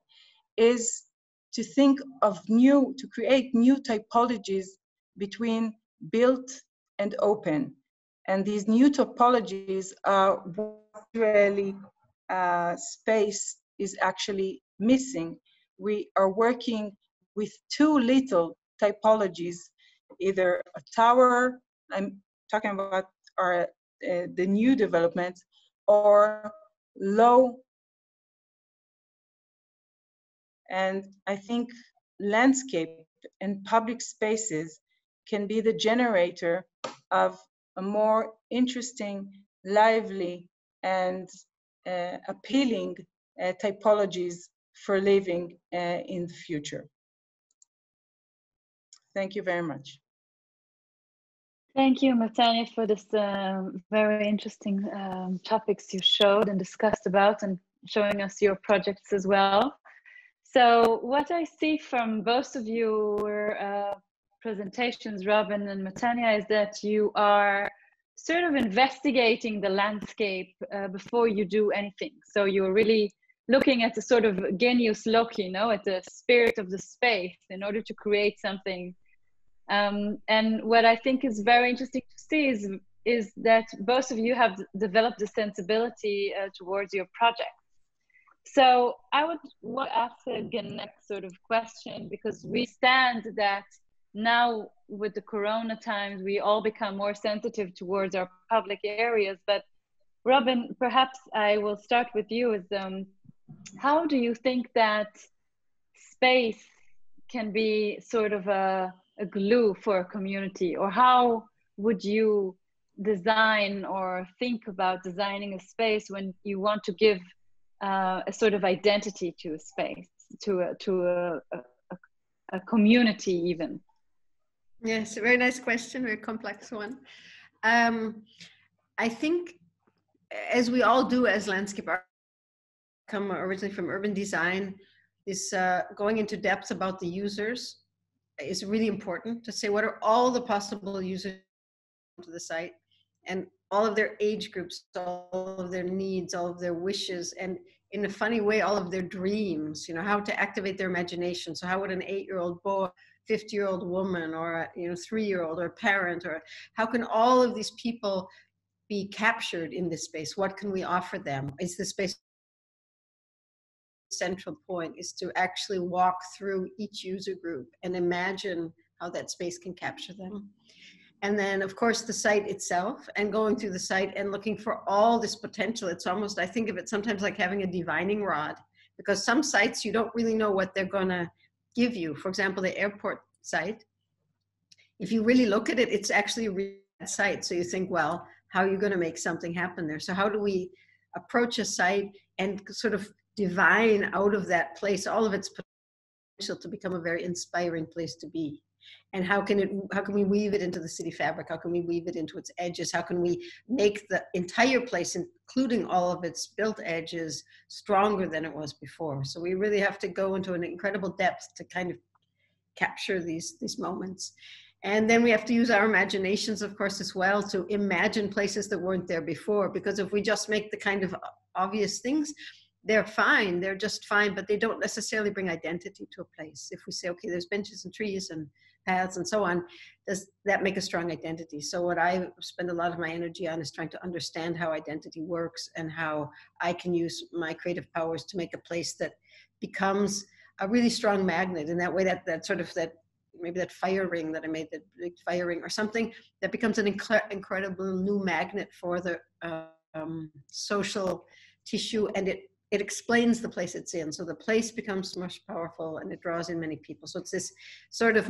is to think of to create new typologies between built and open. And these new topologies are what Israeli space is actually missing. We are working with too little typologies, either a tower, I'm talking about the new developments, or low. And I think landscape and public spaces can be the generator of a more interesting, lively, and appealing typologies for living in the future. Thank you very much. Thank you, Matanya, for this very interesting topics you showed and discussed about, and showing us your projects as well. So what I see from both of your presentations, Robin and Matanya, is that you are sort of investigating the landscape before you do anything. So you're really looking at the sort of genius loci, you know, at the spirit of the space in order to create something. And what I think is very interesting to see is that both of you have developed a sensibility towards your project. So I would ask again next sort of question, because we stand that now with the Corona times, we all become more sensitive towards our public areas. But Robin, perhaps I will start with you. Is how do you think that space can be sort of a glue for a community, or how would you design or think about designing a space when you want to give a sort of identity to a space, to a community even? Yes, a very nice question, very complex one. I think, as we all do as landscape architects, come originally from urban design, is going into depth about the users is really important, to say what are all the possible users to the site, and all of their age groups, all of their needs, all of their wishes, and in a funny way, all of their dreams, you know, how to activate their imagination. So how would an 8-year-old boy, 50-year-old woman, or a 3-year-old, or a parent, or how can all of these people be captured in this space? What can we offer them? Is the space central point is to actually walk through each user group and imagine how that space can capture them. And then, of course, the site itself, and going through the site and looking for all this potential. It's almost, I think of it sometimes like having a divining rod, because some sites you don't really know what they're going to give you. For example, the airport site, if you really look at it, it's actually a real site. So you think, well, how are you going to make something happen there? So how do we approach a site and sort of divine out of that place all of its potential? to become a very inspiring place to be. And how can we weave it into the city fabric? How can we weave it into its edges? How can we make the entire place, including all of its built edges, stronger than it was before? So we really have to go into an incredible depth to kind of capture these moments. And then we have to use our imaginations, of course, as well, to imagine places that weren't there before. Because if we just make the kind of obvious things, they're fine, they're just fine, but they don't necessarily bring identity to a place. If we say, okay, there's benches and trees and paths and so on, does that make a strong identity? So what I spend a lot of my energy on is trying to understand how identity works and how I can use my creative powers to make a place that becomes a really strong magnet. In that way, maybe that fire ring that I made, that big fire ring or something, that becomes an incredible new magnet for the social tissue, and it explains the place it's in. So the place becomes much powerful and it draws in many people. So it's this sort of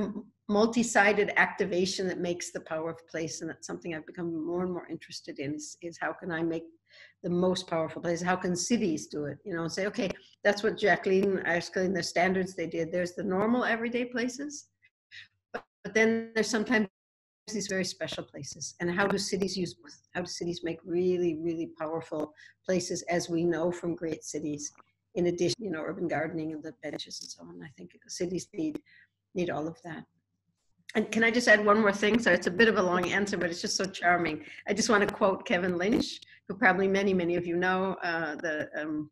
multi-sided activation that makes the power of place. And that's something I've become more and more interested in is how can I make the most powerful place? How can cities do it? And say, okay, that's what Jacqueline in the standards they did. There's the normal everyday places, but then there's sometimes these very special places. And how do cities make really, really powerful places, as we know from great cities, in addition, urban gardening and the benches and so on. I think cities need all of that. And can I just add one more thing? So it's a bit of a long answer, but it's just so charming. I just want to quote Kevin Lynch, who probably many of you know, the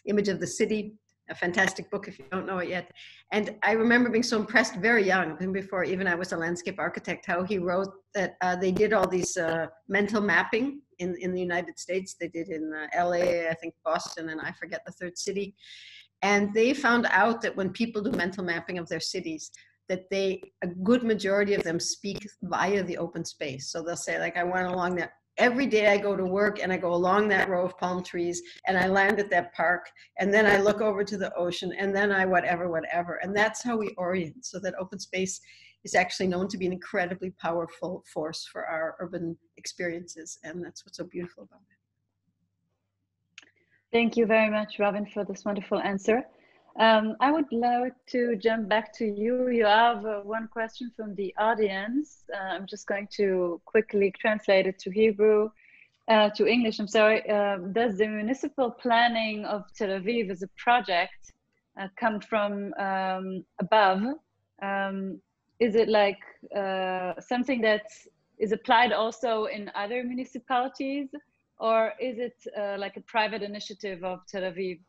Image of the City, a fantastic book if you don't know it yet. And I remember being so impressed very young, before even I was a landscape architect, how he wrote that they did all these mental mapping in the United States. They did in LA, I think Boston, and I forget the third city. And they found out that when people do mental mapping of their cities, that a good majority of them speak via the open space. So they'll say, like, I went along that. Every day I go to work and I go along that row of palm trees and I land at that park and then I look over to the ocean and then I whatever. And that's how we orient. So that open space is actually known to be an incredibly powerful force for our urban experiences. And that's what's so beautiful about it. Thank you very much, Robin, for this wonderful answer. I would like to jump back to you. You have one question from the audience. I'm just going to quickly translate it to Hebrew, to English, I'm sorry. Does the municipal planning of Tel Aviv as a project come from above? Is it like something that is applied also in other municipalities? Or is it like a private initiative of Tel Aviv?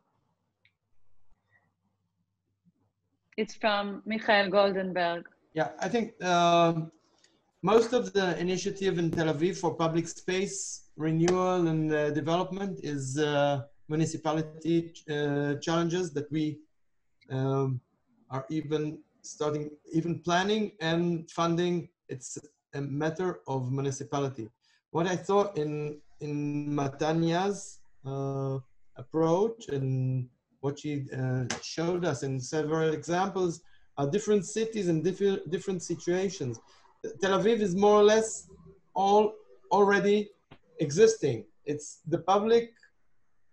It's from Michael Goldenberg. Yeah, I think most of the initiative in Tel Aviv for public space renewal and development is municipality challenges that we are even planning and funding. It's a matter of municipality. What I thought in Matanya's approach and what she showed us in several examples are different cities and different situations. Tel Aviv is more or less already existing. It's the public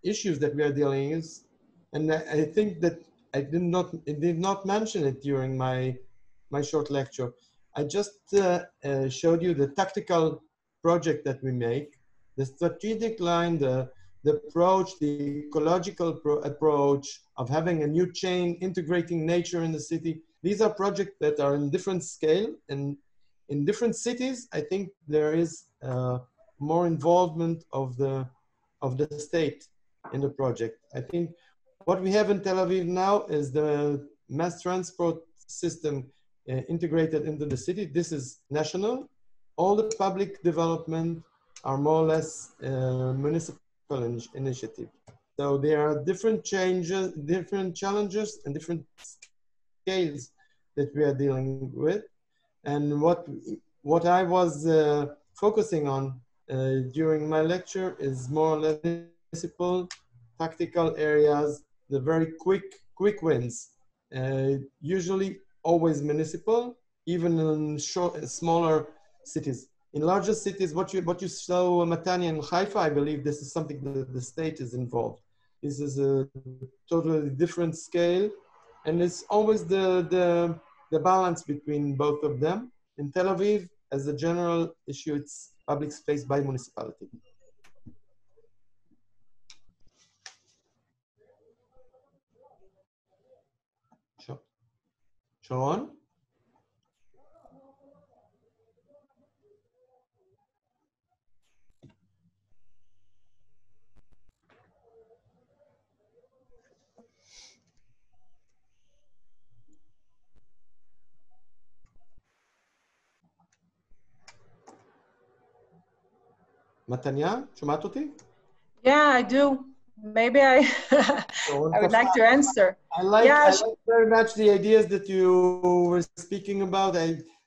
issues that we are dealing with, and I think that I did not mention it during my short lecture. I just showed you the tactical project that we make, the strategic line, the approach, the ecological approach of having a new chain, integrating nature in the city. These are projects that are in different scale, and in different cities, I think there is more involvement of the state in the project. I think what we have in Tel Aviv now is the mass transport system integrated into the city. This is national. All the public development are more or less municipal initiative. So there are different changes, different challenges, and different scales that we are dealing with. And what I was focusing on during my lecture is more or less municipal, tactical areas, the very quick wins. Usually always municipal, even in smaller cities. In larger cities, what you saw Matanya and Haifa, I believe this is something that the state is involved. This is a totally different scale. and it's always the balance between both of them. In Tel Aviv, as a general issue, it's public space by municipality. Sharon? מתניה, שומעת אותי? Yeah, I do. Maybe I would like to answer. I like very much the ideas that you were speaking about,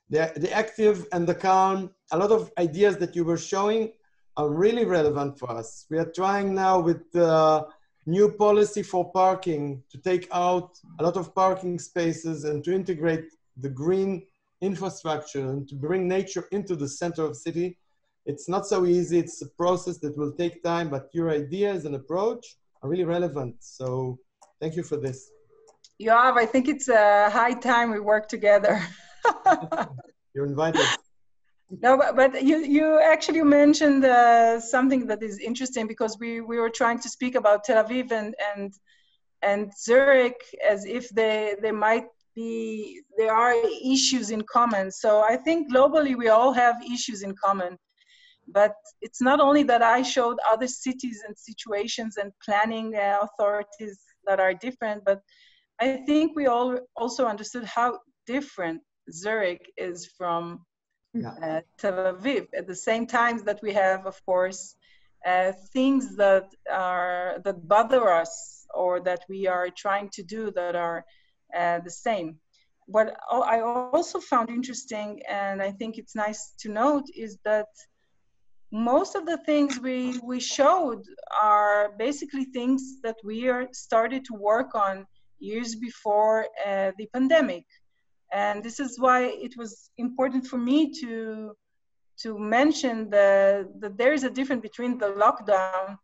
the active and the calm. A lot of ideas that you were showing are really relevant for us. We are trying now with the new policy for parking to take out a lot of parking spaces and to integrate the green infrastructure and to bring nature into the center of the city. It's not so easy. It's a process that will take time, but your ideas and approach are really relevant. So thank you for this. Yoav, I think it's a high time we work together. You're invited. No, but you actually mentioned something that is interesting, because we were trying to speak about Tel Aviv and Zurich as if there are issues in common. So I think globally we all have issues in common. But it's not only that I showed other cities and situations and planning authorities that are different, but I think we all also understood how different Zurich is from Tel Aviv. At the same time that we have, of course, things that bother us or that we are trying to do that are the same. What I also found interesting, and I think it's nice to note, is that most of the things we showed are basically things that we started to work on years before the pandemic. And this is why it was important for me to mention that there is a difference between the lockdown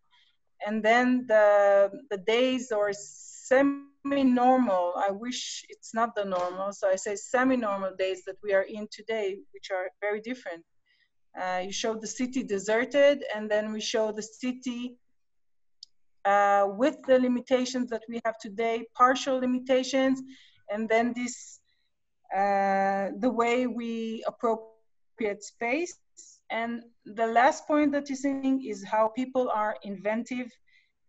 and then the days or semi-normal, I wish it's not the normal, so I say semi-normal days that we are in today, which are very different. You showed the city deserted, and then we show the city with the limitations that we have today, partial limitations, and then this, the way we appropriate space. And the last point that you're saying is how people are inventive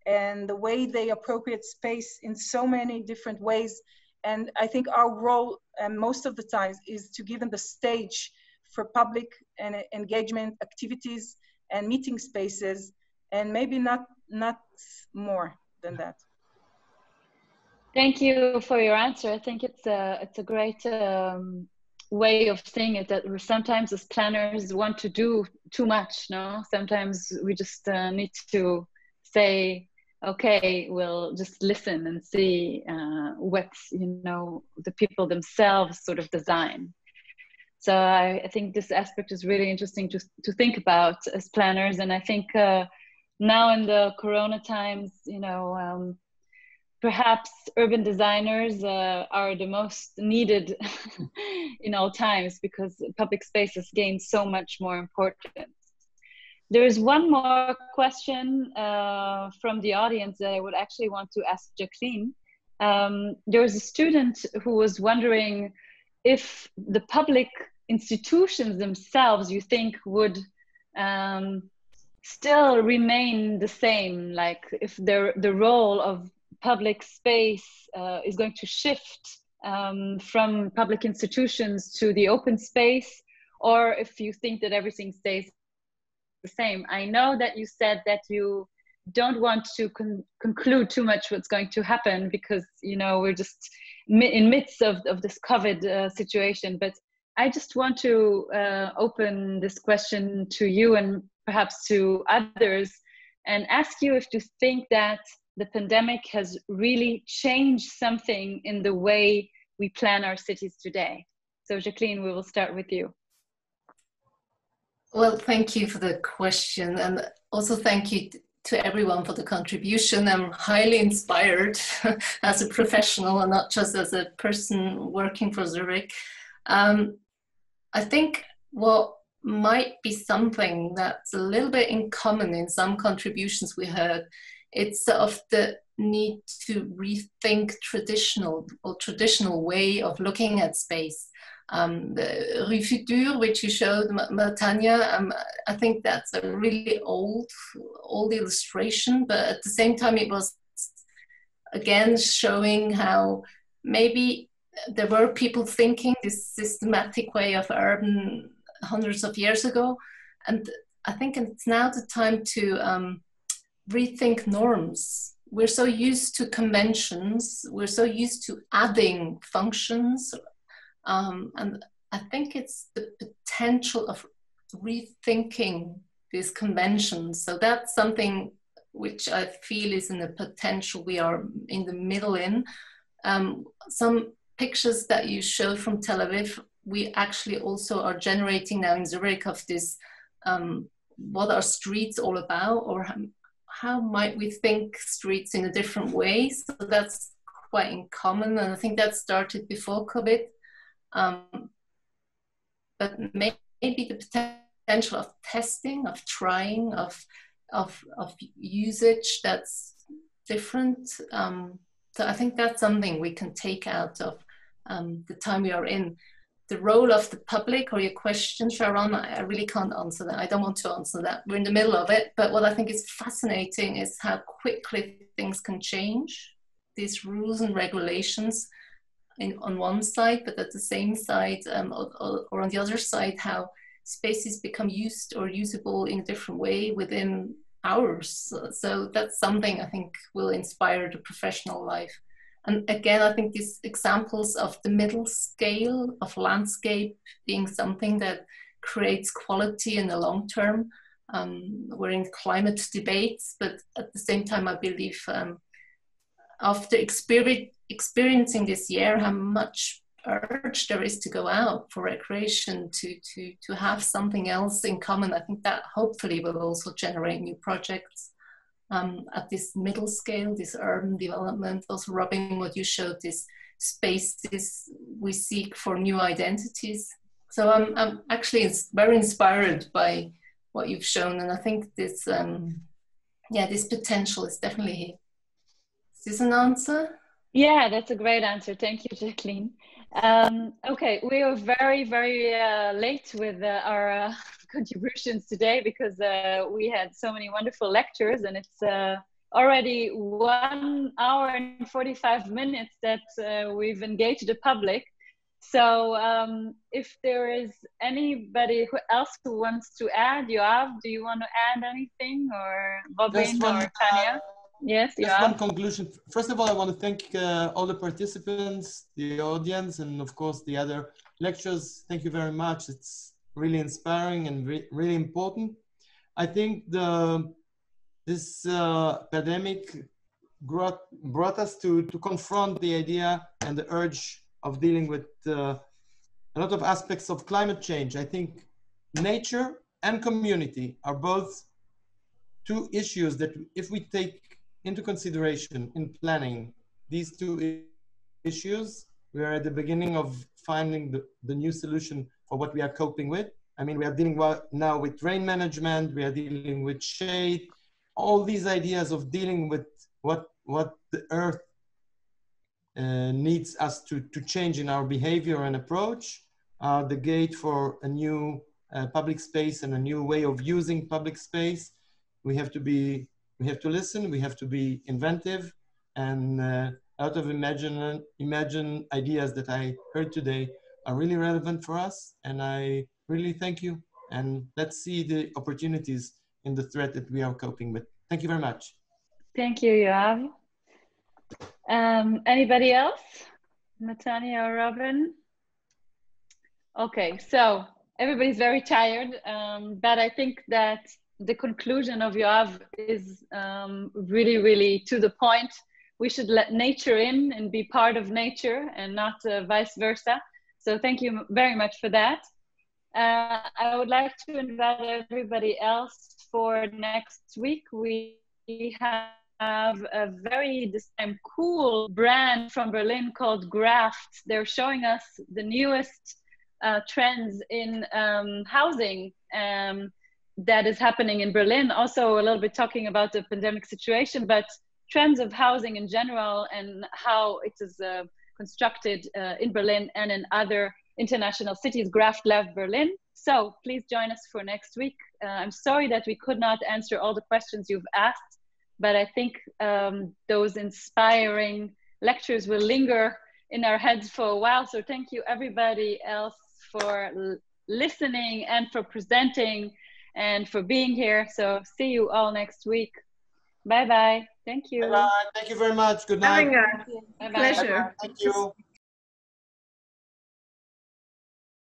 and the way they appropriate space in so many different ways. And I think our role, most of the times, is to give them the stage for public and engagement activities and meeting spaces, and maybe not more than that. Thank you for your answer. I think it's a great way of saying it, that sometimes as planners want to do too much. No, sometimes we just need to say, okay, we'll just listen and see what the people themselves sort of design. So I think this aspect is really interesting to think about as planners. And I think now in the Corona times, perhaps urban designers are the most needed in all times, because public spaces gain so much more importance. There is one more question from the audience that I would actually want to ask Jacqueline. There was a student who was wondering if the public institutions themselves, you think, would still remain the same, like if the role of public space is going to shift from public institutions to the open space, or if you think that everything stays the same. I know that you said that you don't want to conclude too much what's going to happen, because we're just in midst of this COVID situation, but I just want to open this question to you and perhaps to others and ask you if you think that the pandemic has really changed something in the way we plan our cities today. So Jacqueline, we will start with you. Well, thank you for the question, and also thank you to everyone for the contribution. I'm highly inspired as a professional and not just as a person working for Zurich. I think what might be something that's a little bit in common in some contributions we heard, it's sort of the need to rethink traditional way of looking at space. The Rue Future, which you showed, Tanya, I think that's a really old illustration, but at the same time it was again showing how maybe there were people thinking this systematic way of urban hundreds of years ago, and I think it's now the time to rethink norms. We're so used to conventions, we're so used to adding functions, and I think it's the potential of rethinking these conventions. So that's something which I feel is in the potential we are in the middle in. Some pictures that you showed from Tel Aviv, we actually also are generating now in Zurich of this, what are streets all about, or how might we think streets in a different way? So that's quite in common, and I think that started before COVID. But maybe the potential of testing, of trying, of usage that's different. So I think that's something we can take out of the time we are in. The role of the public, or your question, Sharon, I really can't answer that. I don't want to answer that. We're in the middle of it. But what I think is fascinating is how quickly things can change. These rules and regulations on one side, but at the same side, or on the other side, how spaces become used or usable in a different way within hours. So that's something I think will inspire the professional life. And again, I think these examples of the middle scale of landscape being something that creates quality in the long term. We're in climate debates, but at the same time, I believe after experiencing this year, how much urge there is to go out for recreation, to have something else in common. I think that hopefully will also generate new projects. At this middle scale, this urban development, also Robin, what you showed, this spaces we seek for new identities. So I'm actually very inspired by what you've shown, and I think this, this potential is definitely here. Is this an answer? Yeah, that's a great answer. Thank you, Jacqueline. Okay, we are very, very late with our contributions today because we had so many wonderful lectures, and it's already 1 hour and 45 minutes that we've engaged the public. So if there is anybody else who wants to add, Yoav, do you want to add anything, or Robin or Tanya? Yes, just one conclusion. First of all, I want to thank all the participants, the audience, and of course the other lecturers. Thank you very much. It's really inspiring and really important. I think this pandemic brought us to confront the idea and the urge of dealing with a lot of aspects of climate change. I think nature and community are both two issues that, if we take into consideration in planning these two issues, we are at the beginning of finding the new solution for what we are coping with. I mean, we are dealing now with rain management, we are dealing with shade, all these ideas of dealing with what the earth needs us to change in our behavior and approach, the gate for a new public space and a new way of using public space. We have to listen, we have to be inventive, and out of imagine ideas that I heard today are really relevant for us, and I really thank you, and let's see the opportunities in the threat that we are coping with. Thank you very much. Thank you, Yoav. Anybody else? Natania or Robin? Okay, so everybody's very tired, but I think that the conclusion of Yoav is really, really to the point. We should let nature in and be part of nature and not vice versa. So thank you very much for that. I would like to invite everybody else for next week. We we have a very this time cool brand from Berlin called Graft. They're showing us the newest trends in housing that is happening in Berlin. Also a little bit talking about the pandemic situation, but trends of housing in general and how it is constructed in Berlin and in other international cities. Graft left Berlin. So please join us for next week. I'm sorry that we could not answer all the questions you've asked, but I think those inspiring lectures will linger in our heads for a while. So thank you everybody else for listening and for presenting and for being here. So see you all next week. Bye-bye. Thank you. Bye-bye. Thank you very much. Good night. Having a pleasure. Thank you.